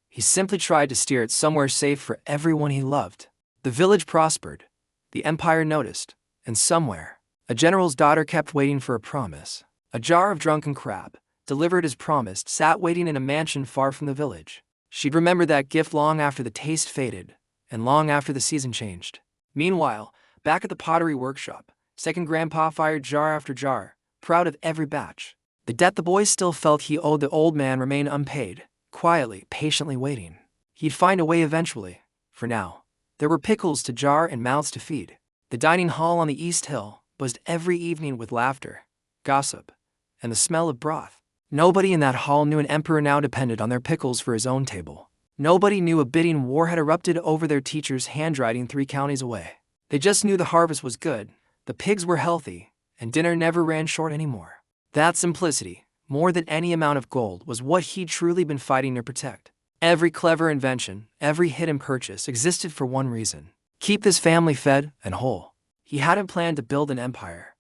He simply tried to steer it somewhere safe for everyone he loved. The village prospered. The empire noticed. And somewhere, a general's daughter kept waiting for a promise. A jar of drunken crab, delivered as promised, sat waiting in a mansion far from the village. She'd remember that gift long after the taste faded, and long after the season changed. Meanwhile, back at the pottery workshop, second grandpa fired jar after jar, proud of every batch. The debt the boy still felt he owed the old man remained unpaid, quietly, patiently waiting. He'd find a way eventually. For now, there were pickles to jar and mouths to feed. The dining hall on the East Hill buzzed every evening with laughter, gossip, and the smell of broth. Nobody in that hall knew an emperor now depended on their pickles for his own table. Nobody knew a bidding war had erupted over their teacher's handwriting 3 counties away. They just knew the harvest was good, the pigs were healthy, and dinner never ran short anymore. That simplicity, more than any amount of gold, was what he'd truly been fighting to protect. Every clever invention, every hidden purchase existed for one reason: keep this family fed and whole. He hadn't planned to build an empire.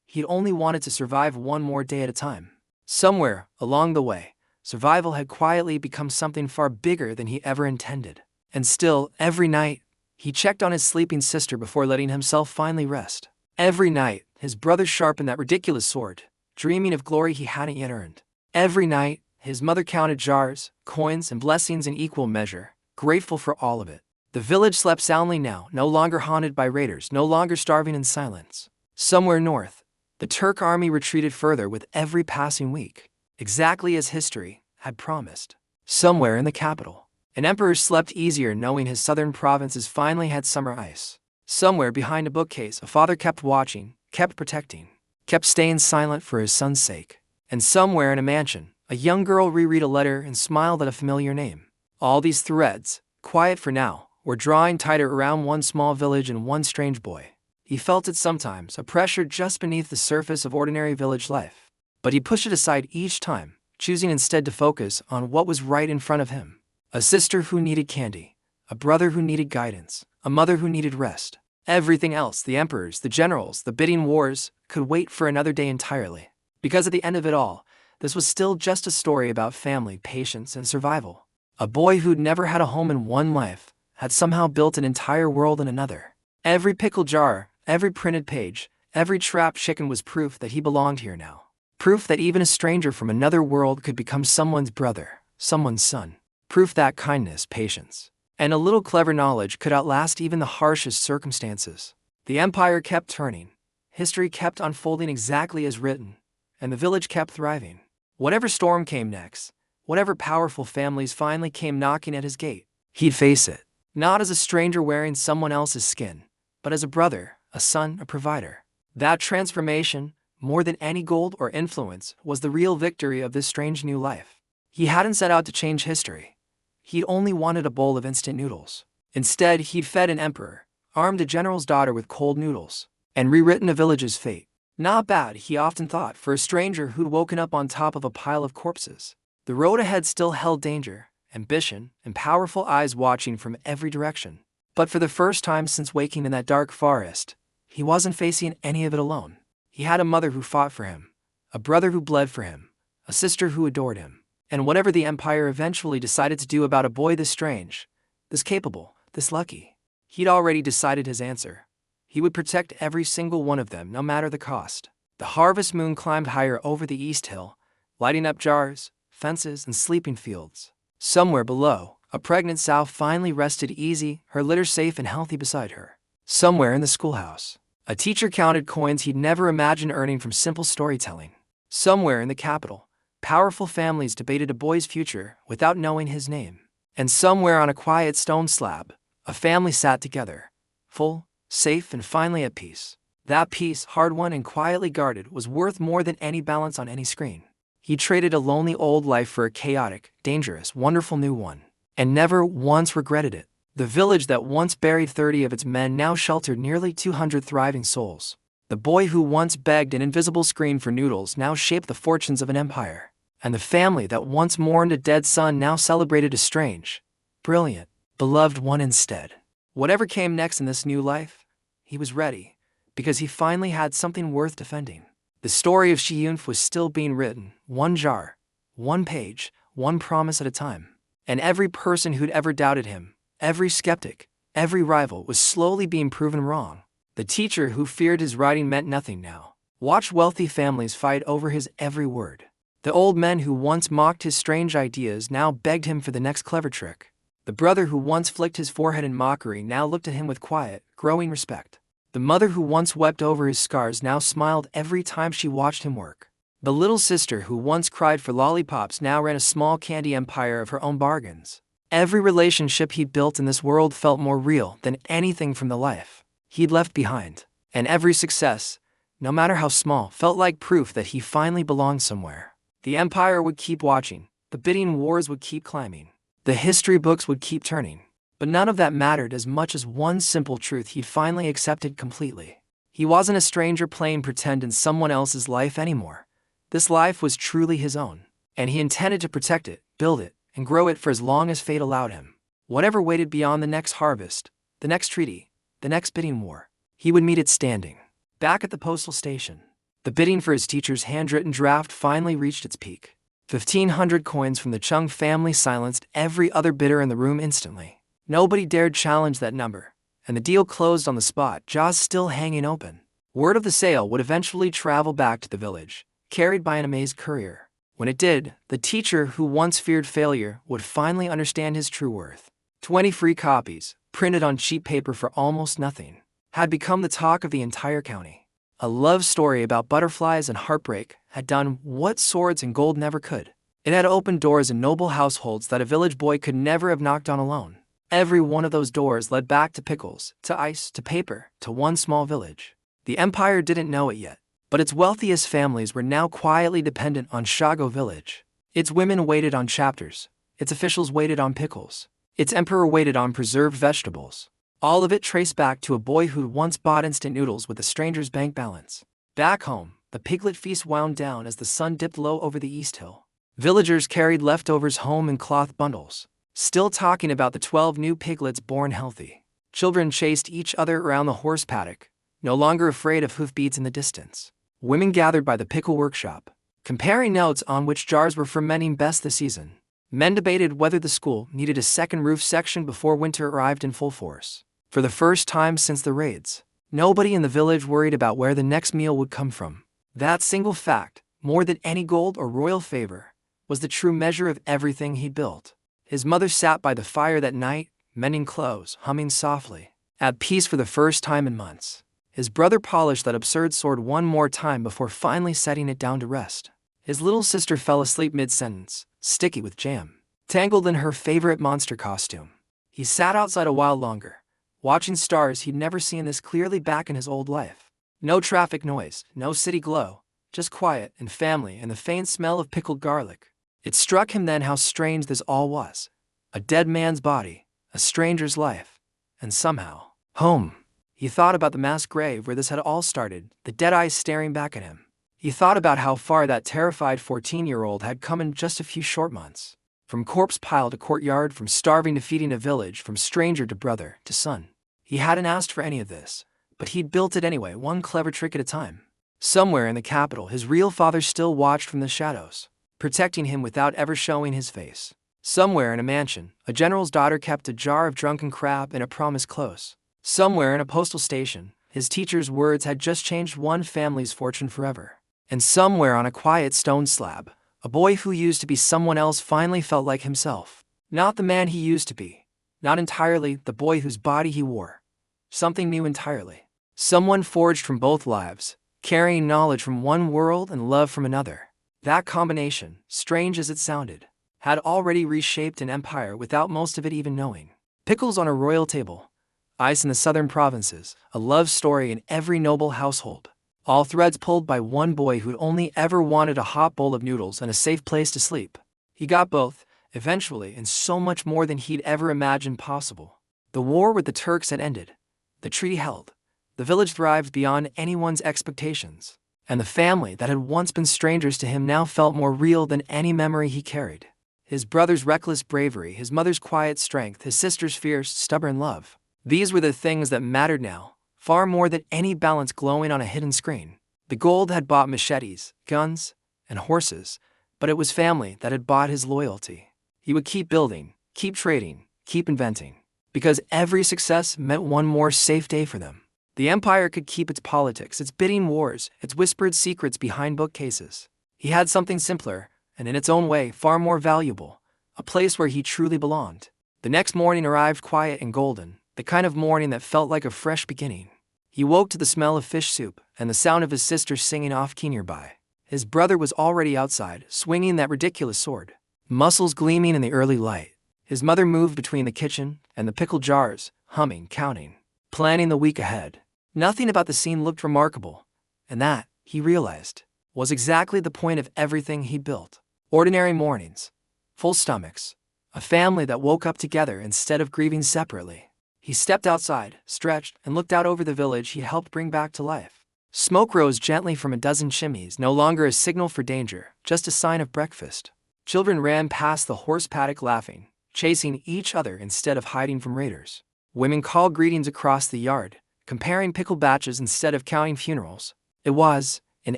He'd only wanted to survive one more day at a time. Somewhere, along the way, survival had quietly become something far bigger than he ever intended. And still, every night, he checked on his sleeping sister before letting himself finally rest. Every night, his brother sharpened that ridiculous sword, dreaming of glory he hadn't yet earned. Every night, his mother counted jars, coins, and blessings in equal measure, grateful for all of it. The village slept soundly now, no longer haunted by raiders, no longer starving in silence. Somewhere north, the Turk army retreated further with every passing week, exactly as history had promised. Somewhere in the capital, an emperor slept easier knowing his southern provinces finally had summer ice. Somewhere behind a bookcase, a father kept watching, kept protecting, kept staying silent for his son's sake. And somewhere in a mansion, a young girl reread a letter and smiled at a familiar name. All these threads, quiet for now, were drawing tighter around one small village and one strange boy. He felt it sometimes, a pressure just beneath the surface of ordinary village life. But he pushed it aside each time, choosing instead to focus on what was right in front of him. A sister who needed candy, a brother who needed guidance, a mother who needed rest. Everything else, the emperors, the generals, the bidding wars, could wait for another day entirely. Because at the end of it all, this was still just a story about family, patience, and survival. A boy who'd never had a home in one life had somehow built an entire world in another. Every pickle jar, every printed page, every trapped chicken was proof that he belonged here now. Proof that even a stranger from another world could become someone's brother, someone's son. Proof that kindness, patience, and a little clever knowledge could outlast even the harshest circumstances. The empire kept turning. History kept unfolding exactly as written, and the village kept thriving. Whatever storm came next, whatever powerful families finally came knocking at his gate, he'd face it, not as a stranger wearing someone else's skin, but as a brother, a son, a provider. That transformation, more than any gold or influence, was the real victory of this strange new life. He hadn't set out to change history. He'd only wanted a bowl of instant noodles. Instead, he'd fed an emperor, armed a general's daughter with cold noodles, and rewritten a village's fate. Not bad, he often thought, for a stranger who'd woken up on top of a pile of corpses. The road ahead still held danger, ambition, and powerful eyes watching from every direction. But for the first time since waking in that dark forest, he wasn't facing any of it alone. He had a mother who fought for him, a brother who bled for him, a sister who adored him. And whatever the empire eventually decided to do about a boy this strange, this capable, this lucky, he'd already decided his answer. He would protect every single one of them, no matter the cost. The harvest moon climbed higher over the East Hill, lighting up jars, fences, and sleeping fields. Somewhere below, A pregnant sow finally rested easy, her litter safe and healthy beside her. Somewhere in the schoolhouse, a teacher counted coins he'd never imagined earning from simple storytelling. Somewhere in the capital, powerful families debated a boy's future without knowing his name. And somewhere on a quiet stone slab, a family sat together, full, safe, and finally at peace. That peace, hard-won and quietly guarded, was worth more than any balance on any screen. He traded a lonely old life for a chaotic, dangerous, wonderful new one, and never once regretted it. The village that once buried 30 of its men now sheltered nearly 200 thriving souls. The boy who once begged an invisible screen for noodles now shaped the fortunes of an empire. And the family that once mourned a dead son now celebrated a strange, brilliant, beloved one instead. Whatever came next in this new life, he was ready, because he finally had something worth defending. The story of Shiyunf was still being written, one jar, one page, one promise at a time. And every person who'd ever doubted him, every skeptic, every rival was slowly being proven wrong. The teacher who feared his writing meant nothing now. Watch wealthy families fight over his every word. The old men who once mocked his strange ideas now begged him for the next clever trick. The brother who once flicked his forehead in mockery now looked at him with quiet, growing respect. The mother who once wept over his scars now smiled every time she watched him work. The little sister who once cried for lollipops now ran a small candy empire of her own bargains. Every relationship he'd built in this world felt more real than anything from the life he'd left behind. And every success, no matter how small, felt like proof that he finally belonged somewhere. The empire would keep watching, the bidding wars would keep climbing, the history books would keep turning. But none of that mattered as much as one simple truth he'd finally accepted completely. He wasn't a stranger playing pretend in someone else's life anymore. This life was truly his own, and he intended to protect it, build it, and grow it for as long as fate allowed him. Whatever waited beyond the next harvest, the next treaty, the next bidding war, he would meet it standing. Back at the postal station, the bidding for his teacher's handwritten draft finally reached its peak. 1,500 coins from the Chung family silenced every other bidder in the room instantly. Nobody dared challenge that number, and the deal closed on the spot, jaws still hanging open. Word of the sale would eventually travel back to the village, carried by an amazed courier. When it did, the teacher who once feared failure would finally understand his true worth. 20 free copies, printed on cheap paper for almost nothing, had become the talk of the entire county. A love story about butterflies and heartbreak had done what swords and gold never could. It had opened doors in noble households that a village boy could never have knocked on alone. Every one of those doors led back to pickles, to ice, to paper, to one small village. The empire didn't know it yet, but its wealthiest families were now quietly dependent on Shago village. Its women waited on chapters, its officials waited on pickles, its emperor waited on preserved vegetables. All of it traced back to a boy who'd once bought instant noodles with a stranger's bank balance. Back home, the piglet feast wound down as the sun dipped low over the east hill. Villagers carried leftovers home in cloth bundles, still talking about the 12 new piglets born healthy. Children chased each other around the horse paddock, no longer afraid of hoofbeats in the distance. Women gathered by the pickle workshop, comparing notes on which jars were fermenting best this season. Men debated whether the school needed a second roof section before winter arrived in full force. For the first time since the raids, nobody in the village worried about where the next meal would come from. That single fact, more than any gold or royal favor, was the true measure of everything he'd built. His mother sat by the fire that night, mending clothes, humming softly, at peace for the first time in months. His brother polished that absurd sword one more time before finally setting it down to rest. His little sister fell asleep mid-sentence, sticky with jam, tangled in her favorite monster costume. He sat outside a while longer, watching stars he'd never seen this clearly back in his old life. No traffic noise, no city glow, just quiet and family and the faint smell of pickled garlic. It struck him then how strange this all was. A dead man's body, a stranger's life, and somehow, home. He thought about the mass grave where this had all started, the dead eyes staring back at him. He thought about how far that terrified 14-year-old had come in just a few short months. From corpse pile to courtyard, from starving to feeding a village, from stranger to brother to son. He hadn't asked for any of this, but he'd built it anyway, one clever trick at a time. Somewhere in the capital, his real father still watched from the shadows, protecting him without ever showing his face. Somewhere in a mansion, a general's daughter kept a jar of drunken crab and a promise close. Somewhere in a postal station, his teacher's words had just changed one family's fortune forever. And somewhere on a quiet stone slab, a boy who used to be someone else finally felt like himself. Not the man he used to be. Not entirely the boy whose body he wore. Something new entirely. Someone forged from both lives, carrying knowledge from one world and love from another. That combination, strange as it sounded, had already reshaped an empire without most of it even knowing. Pickles on a royal table, ice in the southern provinces, a love story in every noble household. All threads pulled by one boy who'd only ever wanted a hot bowl of noodles and a safe place to sleep. He got both, eventually, and so much more than he'd ever imagined possible. The war with the Turks had ended. The treaty held. The village thrived beyond anyone's expectations. And the family that had once been strangers to him now felt more real than any memory he carried. His brother's reckless bravery, his mother's quiet strength, his sister's fierce, stubborn love. These were the things that mattered now, far more than any balance glowing on a hidden screen. The gold had bought machetes, guns, and horses, but it was family that had bought his loyalty. He would keep building, keep trading, keep inventing, because every success meant one more safe day for them. The empire could keep its politics, its bidding wars, its whispered secrets behind bookcases. He had something simpler, and in its own way far more valuable, a place where he truly belonged. The next morning arrived quiet and golden, the kind of morning that felt like a fresh beginning. He woke to the smell of fish soup and the sound of his sister singing off-key nearby. His brother was already outside, swinging that ridiculous sword, muscles gleaming in the early light. His mother moved between the kitchen and the pickle jars, humming, counting, planning the week ahead. Nothing about the scene looked remarkable, and that, he realized, was exactly the point of everything he built. Ordinary mornings, full stomachs, a family that woke up together instead of grieving separately. He stepped outside, stretched, and looked out over the village he helped bring back to life. Smoke rose gently from a dozen chimneys, no longer a signal for danger, just a sign of breakfast. Children ran past the horse paddock laughing, chasing each other instead of hiding from raiders. Women called greetings across the yard, comparing pickle batches instead of counting funerals. It was, in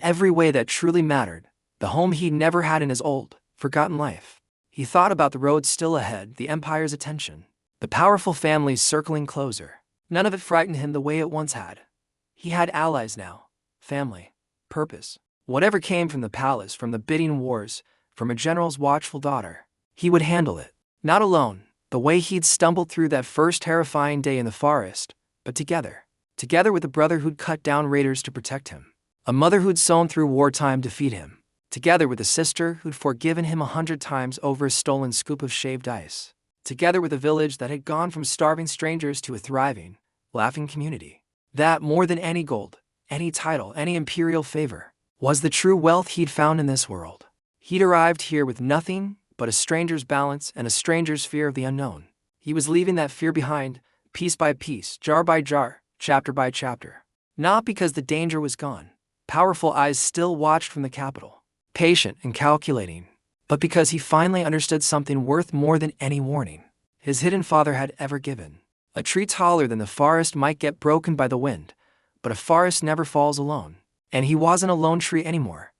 every way that truly mattered, the home he'd never had in his old, forgotten life. He thought about the road still ahead, the empire's attention, the powerful families circling closer. None of it frightened him the way it once had. He had allies now, family, purpose. Whatever came from the palace, from the bidding wars, from a general's watchful daughter, he would handle it. Not alone, the way he'd stumbled through that first terrifying day in the forest, but together. Together with a brother who'd cut down raiders to protect him. A mother who'd sown through wartime to feed him. Together with a sister who'd forgiven him 100 times over a stolen scoop of shaved ice. Together with a village that had gone from starving strangers to a thriving, laughing community. That, more than any gold, any title, any imperial favor, was the true wealth he'd found in this world. He'd arrived here with nothing but a stranger's balance and a stranger's fear of the unknown. He was leaving that fear behind, piece by piece, jar by jar, chapter by chapter. Not because the danger was gone. Powerful eyes still watched from the capital, patient and calculating, but because he finally understood something worth more than any warning his hidden father had ever given. A tree taller than the forest might get broken by the wind, but a forest never falls alone. And he wasn't a lone tree anymore.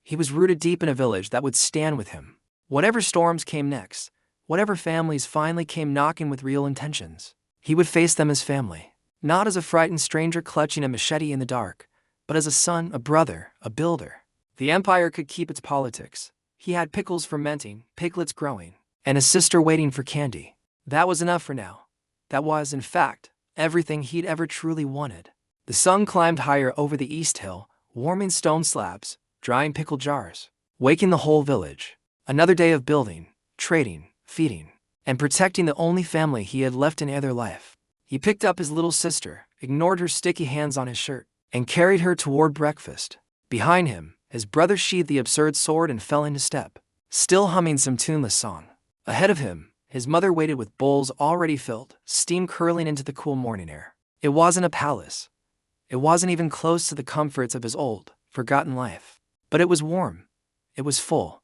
He was rooted deep in a village that would stand with him. Whatever storms came next, whatever families finally came knocking with real intentions, he would face them as family. Not as a frightened stranger clutching a machete in the dark, but as a son, a brother, a builder. The empire could keep its politics. He had pickles fermenting, piglets growing, and a sister waiting for candy. That was enough for now. That was, in fact, everything he'd ever truly wanted. The sun climbed higher over the east hill, warming stone slabs, drying pickle jars, waking the whole village. Another day of building, trading, feeding, and protecting the only family he had left in other life. He picked up his little sister, ignored her sticky hands on his shirt, and carried her toward breakfast. Behind him, his brother sheathed the absurd sword and fell into step, still humming some tuneless song. Ahead of him, his mother waited with bowls already filled, steam curling into the cool morning air. It wasn't a palace. It wasn't even close to the comforts of his old, forgotten life. But it was warm. It was full.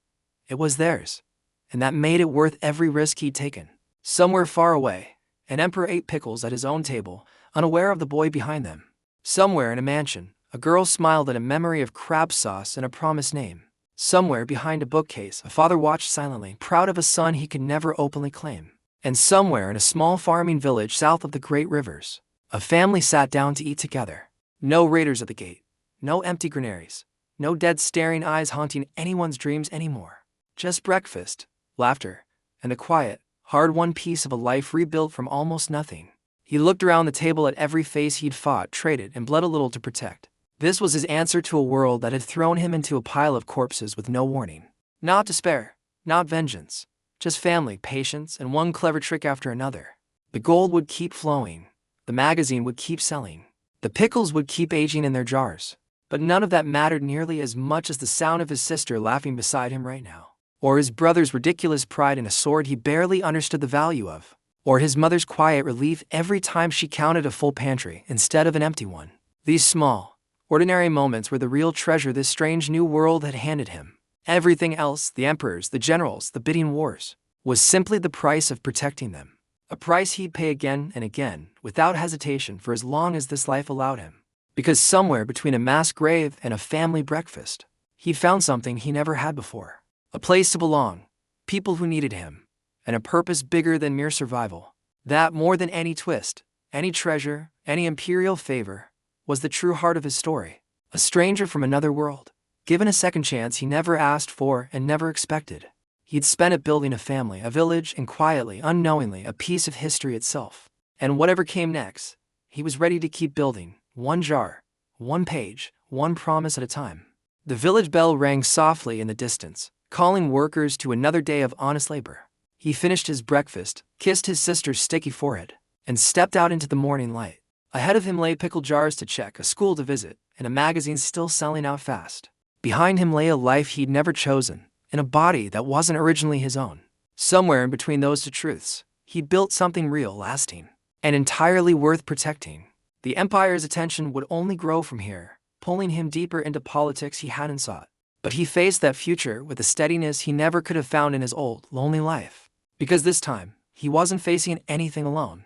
It was theirs. And that made it worth every risk he'd taken. Somewhere far away, an emperor ate pickles at his own table, unaware of the boy behind them. Somewhere in a mansion, a girl smiled at a memory of crab sauce and a promised name. Somewhere behind a bookcase, a father watched silently, proud of a son he could never openly claim. And somewhere in a small farming village south of the great rivers, a family sat down to eat together. No raiders at the gate, no empty granaries, no dead staring eyes haunting anyone's dreams anymore. Just breakfast, laughter, and the quiet, hard-won piece of a life rebuilt from almost nothing. He looked around the table at every face he'd fought, traded, and bled a little to protect. This was his answer to a world that had thrown him into a pile of corpses with no warning. Not despair, not vengeance, just family, patience, and one clever trick after another. The gold would keep flowing. The magazine would keep selling. The pickles would keep aging in their jars. But none of that mattered nearly as much as the sound of his sister laughing beside him right now, or his brother's ridiculous pride in a sword he barely understood the value of, or his mother's quiet relief every time she counted a full pantry instead of an empty one. These small, ordinary moments were the real treasure this strange new world had handed him. Everything else, the emperors, the generals, the bidding wars, was simply the price of protecting them. A price he'd pay again and again, without hesitation, for as long as this life allowed him. Because somewhere between a mass grave and a family breakfast, he'd found something he never had before. A place to belong, people who needed him, and a purpose bigger than mere survival. That, more than any twist, any treasure, any imperial favor, was the true heart of his story. A stranger from another world, given a second chance he never asked for and never expected. He'd spent it building a family, a village, and quietly, unknowingly, a piece of history itself. And whatever came next, he was ready to keep building, one jar, one page, one promise at a time. The village bell rang softly in the distance, calling workers to another day of honest labor. He finished his breakfast, kissed his sister's sticky forehead, and stepped out into the morning light. Ahead of him lay pickle jars to check, a school to visit, and a magazine still selling out fast. Behind him lay a life he'd never chosen, in a body that wasn't originally his own. Somewhere in between those two truths, he'd built something real, lasting, and entirely worth protecting. The empire's attention would only grow from here, pulling him deeper into politics he hadn't sought. But he faced that future with a steadiness he never could have found in his old, lonely life. Because this time, he wasn't facing anything alone.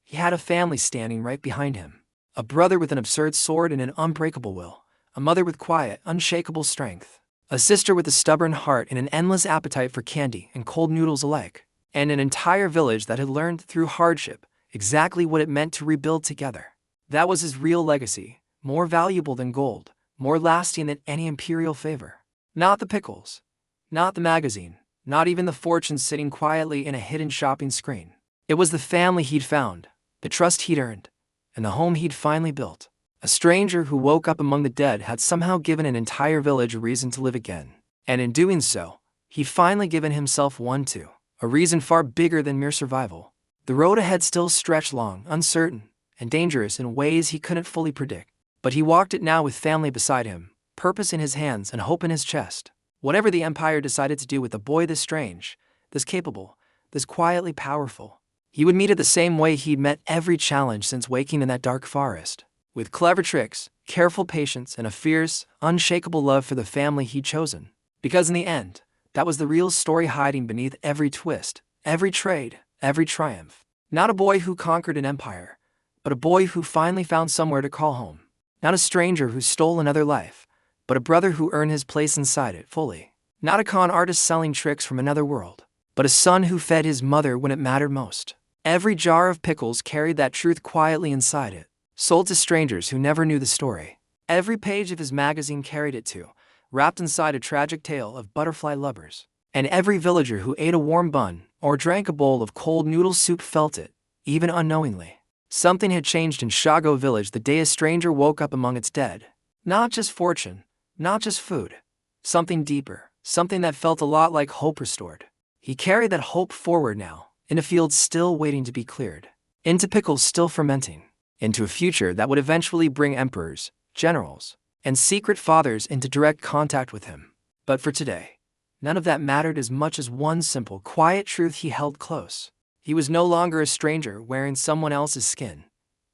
He had a family standing right behind him. A brother with an absurd sword and an unbreakable will. A mother with quiet, unshakable strength. A sister with a stubborn heart and an endless appetite for candy and cold noodles alike. And an entire village that had learned through hardship exactly what it meant to rebuild together. That was his real legacy, more valuable than gold, more lasting than any imperial favor. Not the pickles, not the magazine, not even the fortune sitting quietly in a hidden shopping screen. It was the family he'd found, the trust he'd earned, and the home he'd finally built. A stranger who woke up among the dead had somehow given an entire village a reason to live again. And in doing so, he'd finally given himself one too, a reason far bigger than mere survival. The road ahead still stretched long, uncertain, and dangerous in ways he couldn't fully predict. But he walked it now with family beside him, purpose in his hands and hope in his chest. Whatever the Empire decided to do with a boy this strange, this capable, this quietly powerful, he would meet it the same way he'd met every challenge since waking in that dark forest. With clever tricks, careful patience, and a fierce, unshakable love for the family he'd chosen. Because in the end, that was the real story hiding beneath every twist, every trade, every triumph. Not a boy who conquered an empire, but a boy who finally found somewhere to call home. Not a stranger who stole another life, but a brother who earned his place inside it fully. Not a con artist selling tricks from another world, but a son who fed his mother when it mattered most. Every jar of pickles carried that truth quietly inside it, sold to strangers who never knew the story. Every page of his magazine carried it too, wrapped inside a tragic tale of butterfly lovers. And every villager who ate a warm bun or drank a bowl of cold noodle soup felt it, even unknowingly. Something had changed in Shago village the day a stranger woke up among its dead. Not just fortune, not just food. Something deeper, something that felt a lot like hope restored. He carried that hope forward now, into fields still waiting to be cleared, into pickles still fermenting, into a future that would eventually bring emperors, generals, and secret fathers into direct contact with him. But for today, none of that mattered as much as one simple, quiet truth he held close. He was no longer a stranger wearing someone else's skin.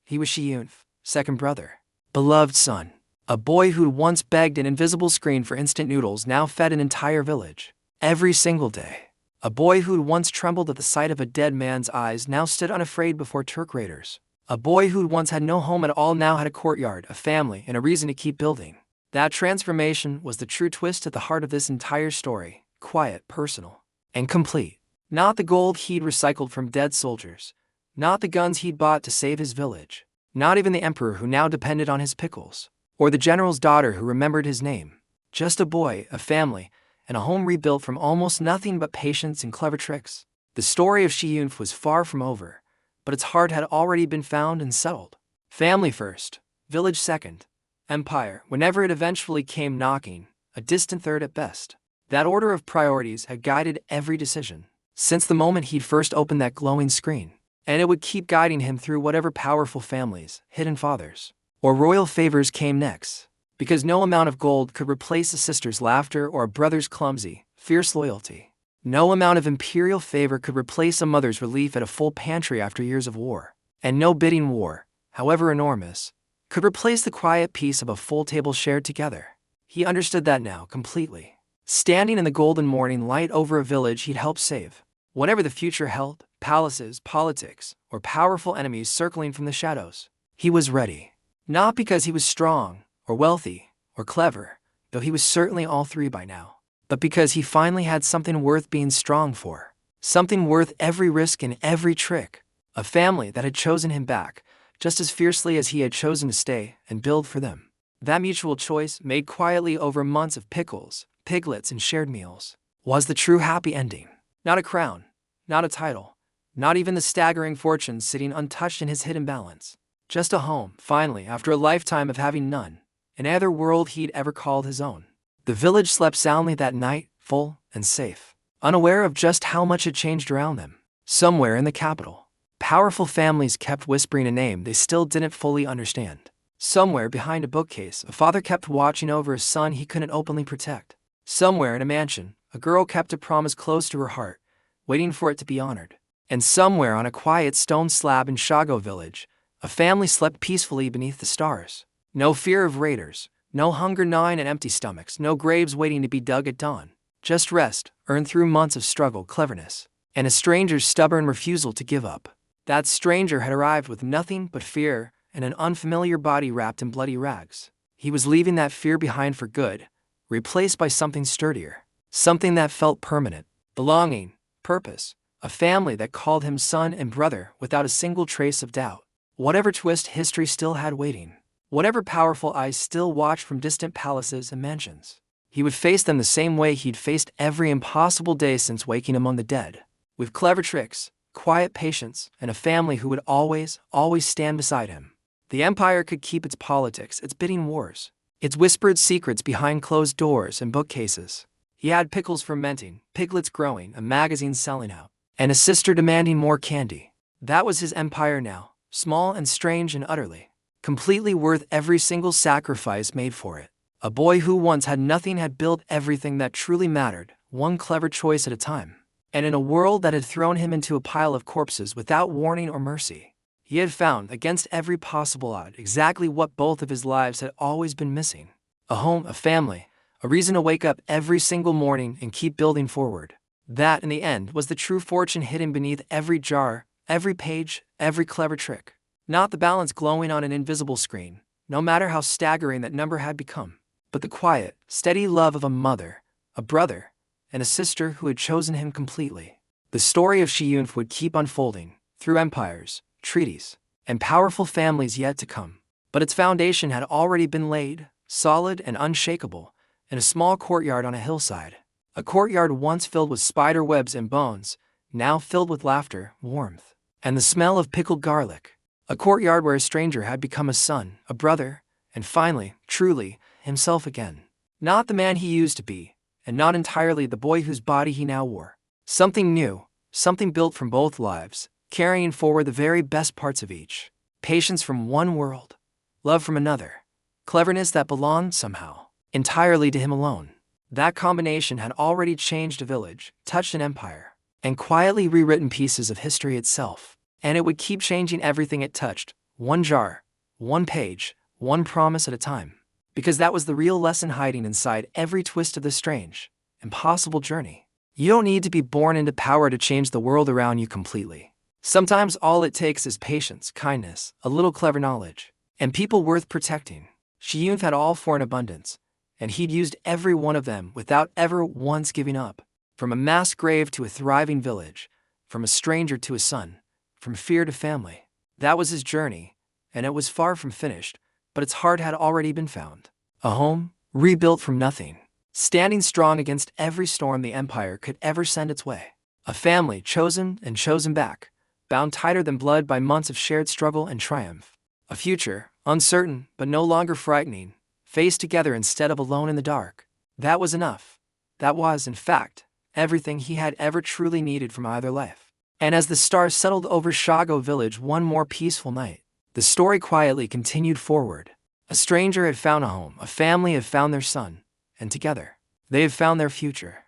He was Shiyunf, second brother, beloved son. A boy who'd once begged an invisible screen for instant noodles now fed an entire village, every single day. A boy who'd once trembled at the sight of a dead man's eyes now stood unafraid before Turk raiders. A boy who'd once had no home at all now had a courtyard, a family, and a reason to keep building. That transformation was the true twist at the heart of this entire story, quiet, personal, and complete. Not the gold he'd recycled from dead soldiers, not the guns he'd bought to save his village, not even the emperor who now depended on his pickles, or the general's daughter who remembered his name. Just a boy, a family, and a home rebuilt from almost nothing but patience and clever tricks. The story of Shiyunf was far from over, but its heart had already been found and settled. Family first, village second, empire, whenever it eventually came knocking, a distant third at best. That order of priorities had guided every decision, since the moment he'd first opened that glowing screen. And it would keep guiding him through whatever powerful families, hidden fathers, or royal favors came next. Because no amount of gold could replace a sister's laughter or a brother's clumsy, fierce loyalty. No amount of imperial favor could replace a mother's relief at a full pantry after years of war. And no bidding war, however enormous, could replace the quiet peace of a full table shared together. He understood that now completely. Standing in the golden morning light over a village he'd helped save. Whatever the future held, palaces, politics, or powerful enemies circling from the shadows, he was ready. Not because he was strong, or wealthy, or clever, though he was certainly all three by now, but because he finally had something worth being strong for. Something worth every risk and every trick. A family that had chosen him back, just as fiercely as he had chosen to stay and build for them. That mutual choice, made quietly over months of pickles, piglets, and shared meals, was the true happy ending. Not a crown, not a title, not even the staggering fortune sitting untouched in his hidden balance. Just a home, finally, after a lifetime of having none, in either world he'd ever called his own. The village slept soundly that night, full and safe, unaware of just how much had changed around them. Somewhere in the capital, powerful families kept whispering a name they still didn't fully understand. Somewhere behind a bookcase, a father kept watching over a son he couldn't openly protect. Somewhere in a mansion, a girl kept a promise close to her heart, waiting for it to be honored. And somewhere on a quiet stone slab in Shago village, a family slept peacefully beneath the stars. No fear of raiders, no hunger gnawing at empty stomachs, no graves waiting to be dug at dawn. Just rest, earned through months of struggle, cleverness, and a stranger's stubborn refusal to give up. That stranger had arrived with nothing but fear and an unfamiliar body wrapped in bloody rags. He was leaving that fear behind for good, replaced by something sturdier, something that felt permanent, belonging, purpose, a family that called him son and brother without a single trace of doubt. Whatever twist history still had waiting, whatever powerful eyes still watched from distant palaces and mansions, he would face them the same way he'd faced every impossible day since waking among the dead, with clever tricks, quiet patience, and a family who would always stand beside him. The empire could keep its politics, its bidding wars, its whispered secrets behind closed doors and bookcases. He had pickles fermenting, piglets growing, a magazine selling out, and a sister demanding more candy. That was his empire now, small and strange and utterly, completely worth every single sacrifice made for it. A boy who once had nothing had built everything that truly mattered, one clever choice at a time. And in a world that had thrown him into a pile of corpses without warning or mercy, he had found, against every possible odd, exactly what both of his lives had always been missing. A home, a family, a reason to wake up every single morning and keep building forward. That, in the end, was the true fortune hidden beneath every jar, every page, every clever trick. Not the balance glowing on an invisible screen, no matter how staggering that number had become, but the quiet, steady love of a mother, a brother, and a sister who had chosen him completely. The story of Shiyunf would keep unfolding, through empires, treaties, and powerful families yet to come. But its foundation had already been laid, solid and unshakable, in a small courtyard on a hillside. A courtyard once filled with spider webs and bones, now filled with laughter, warmth, and the smell of pickled garlic. A courtyard where a stranger had become a son, a brother, and finally, truly, himself again. Not the man he used to be, and not entirely the boy whose body he now wore. Something new, something built from both lives, carrying forward the very best parts of each. Patience from one world, love from another, cleverness that belonged somehow entirely to him alone. That combination had already changed a village, touched an empire, and quietly rewritten pieces of history itself. And it would keep changing everything it touched, one jar, one page, one promise at a time. Because that was the real lesson hiding inside every twist of this strange, impossible journey. You don't need to be born into power to change the world around you completely. Sometimes all it takes is patience, kindness, a little clever knowledge, and people worth protecting. Shiyunf had all four in abundance, and he'd used every one of them without ever once giving up. From a mass grave to a thriving village, from a stranger to a son, from fear to family. That was his journey, and it was far from finished, but its heart had already been found. A home, rebuilt from nothing, standing strong against every storm the empire could ever send its way. A family chosen and chosen back, bound tighter than blood by months of shared struggle and triumph. A future, uncertain but no longer frightening, faced together instead of alone in the dark. That was enough. That was, in fact, everything he had ever truly needed from either life. And as the stars settled over Shago village one more peaceful night, the story quietly continued forward. A stranger had found a home, a family had found their son, and together, they had found their future.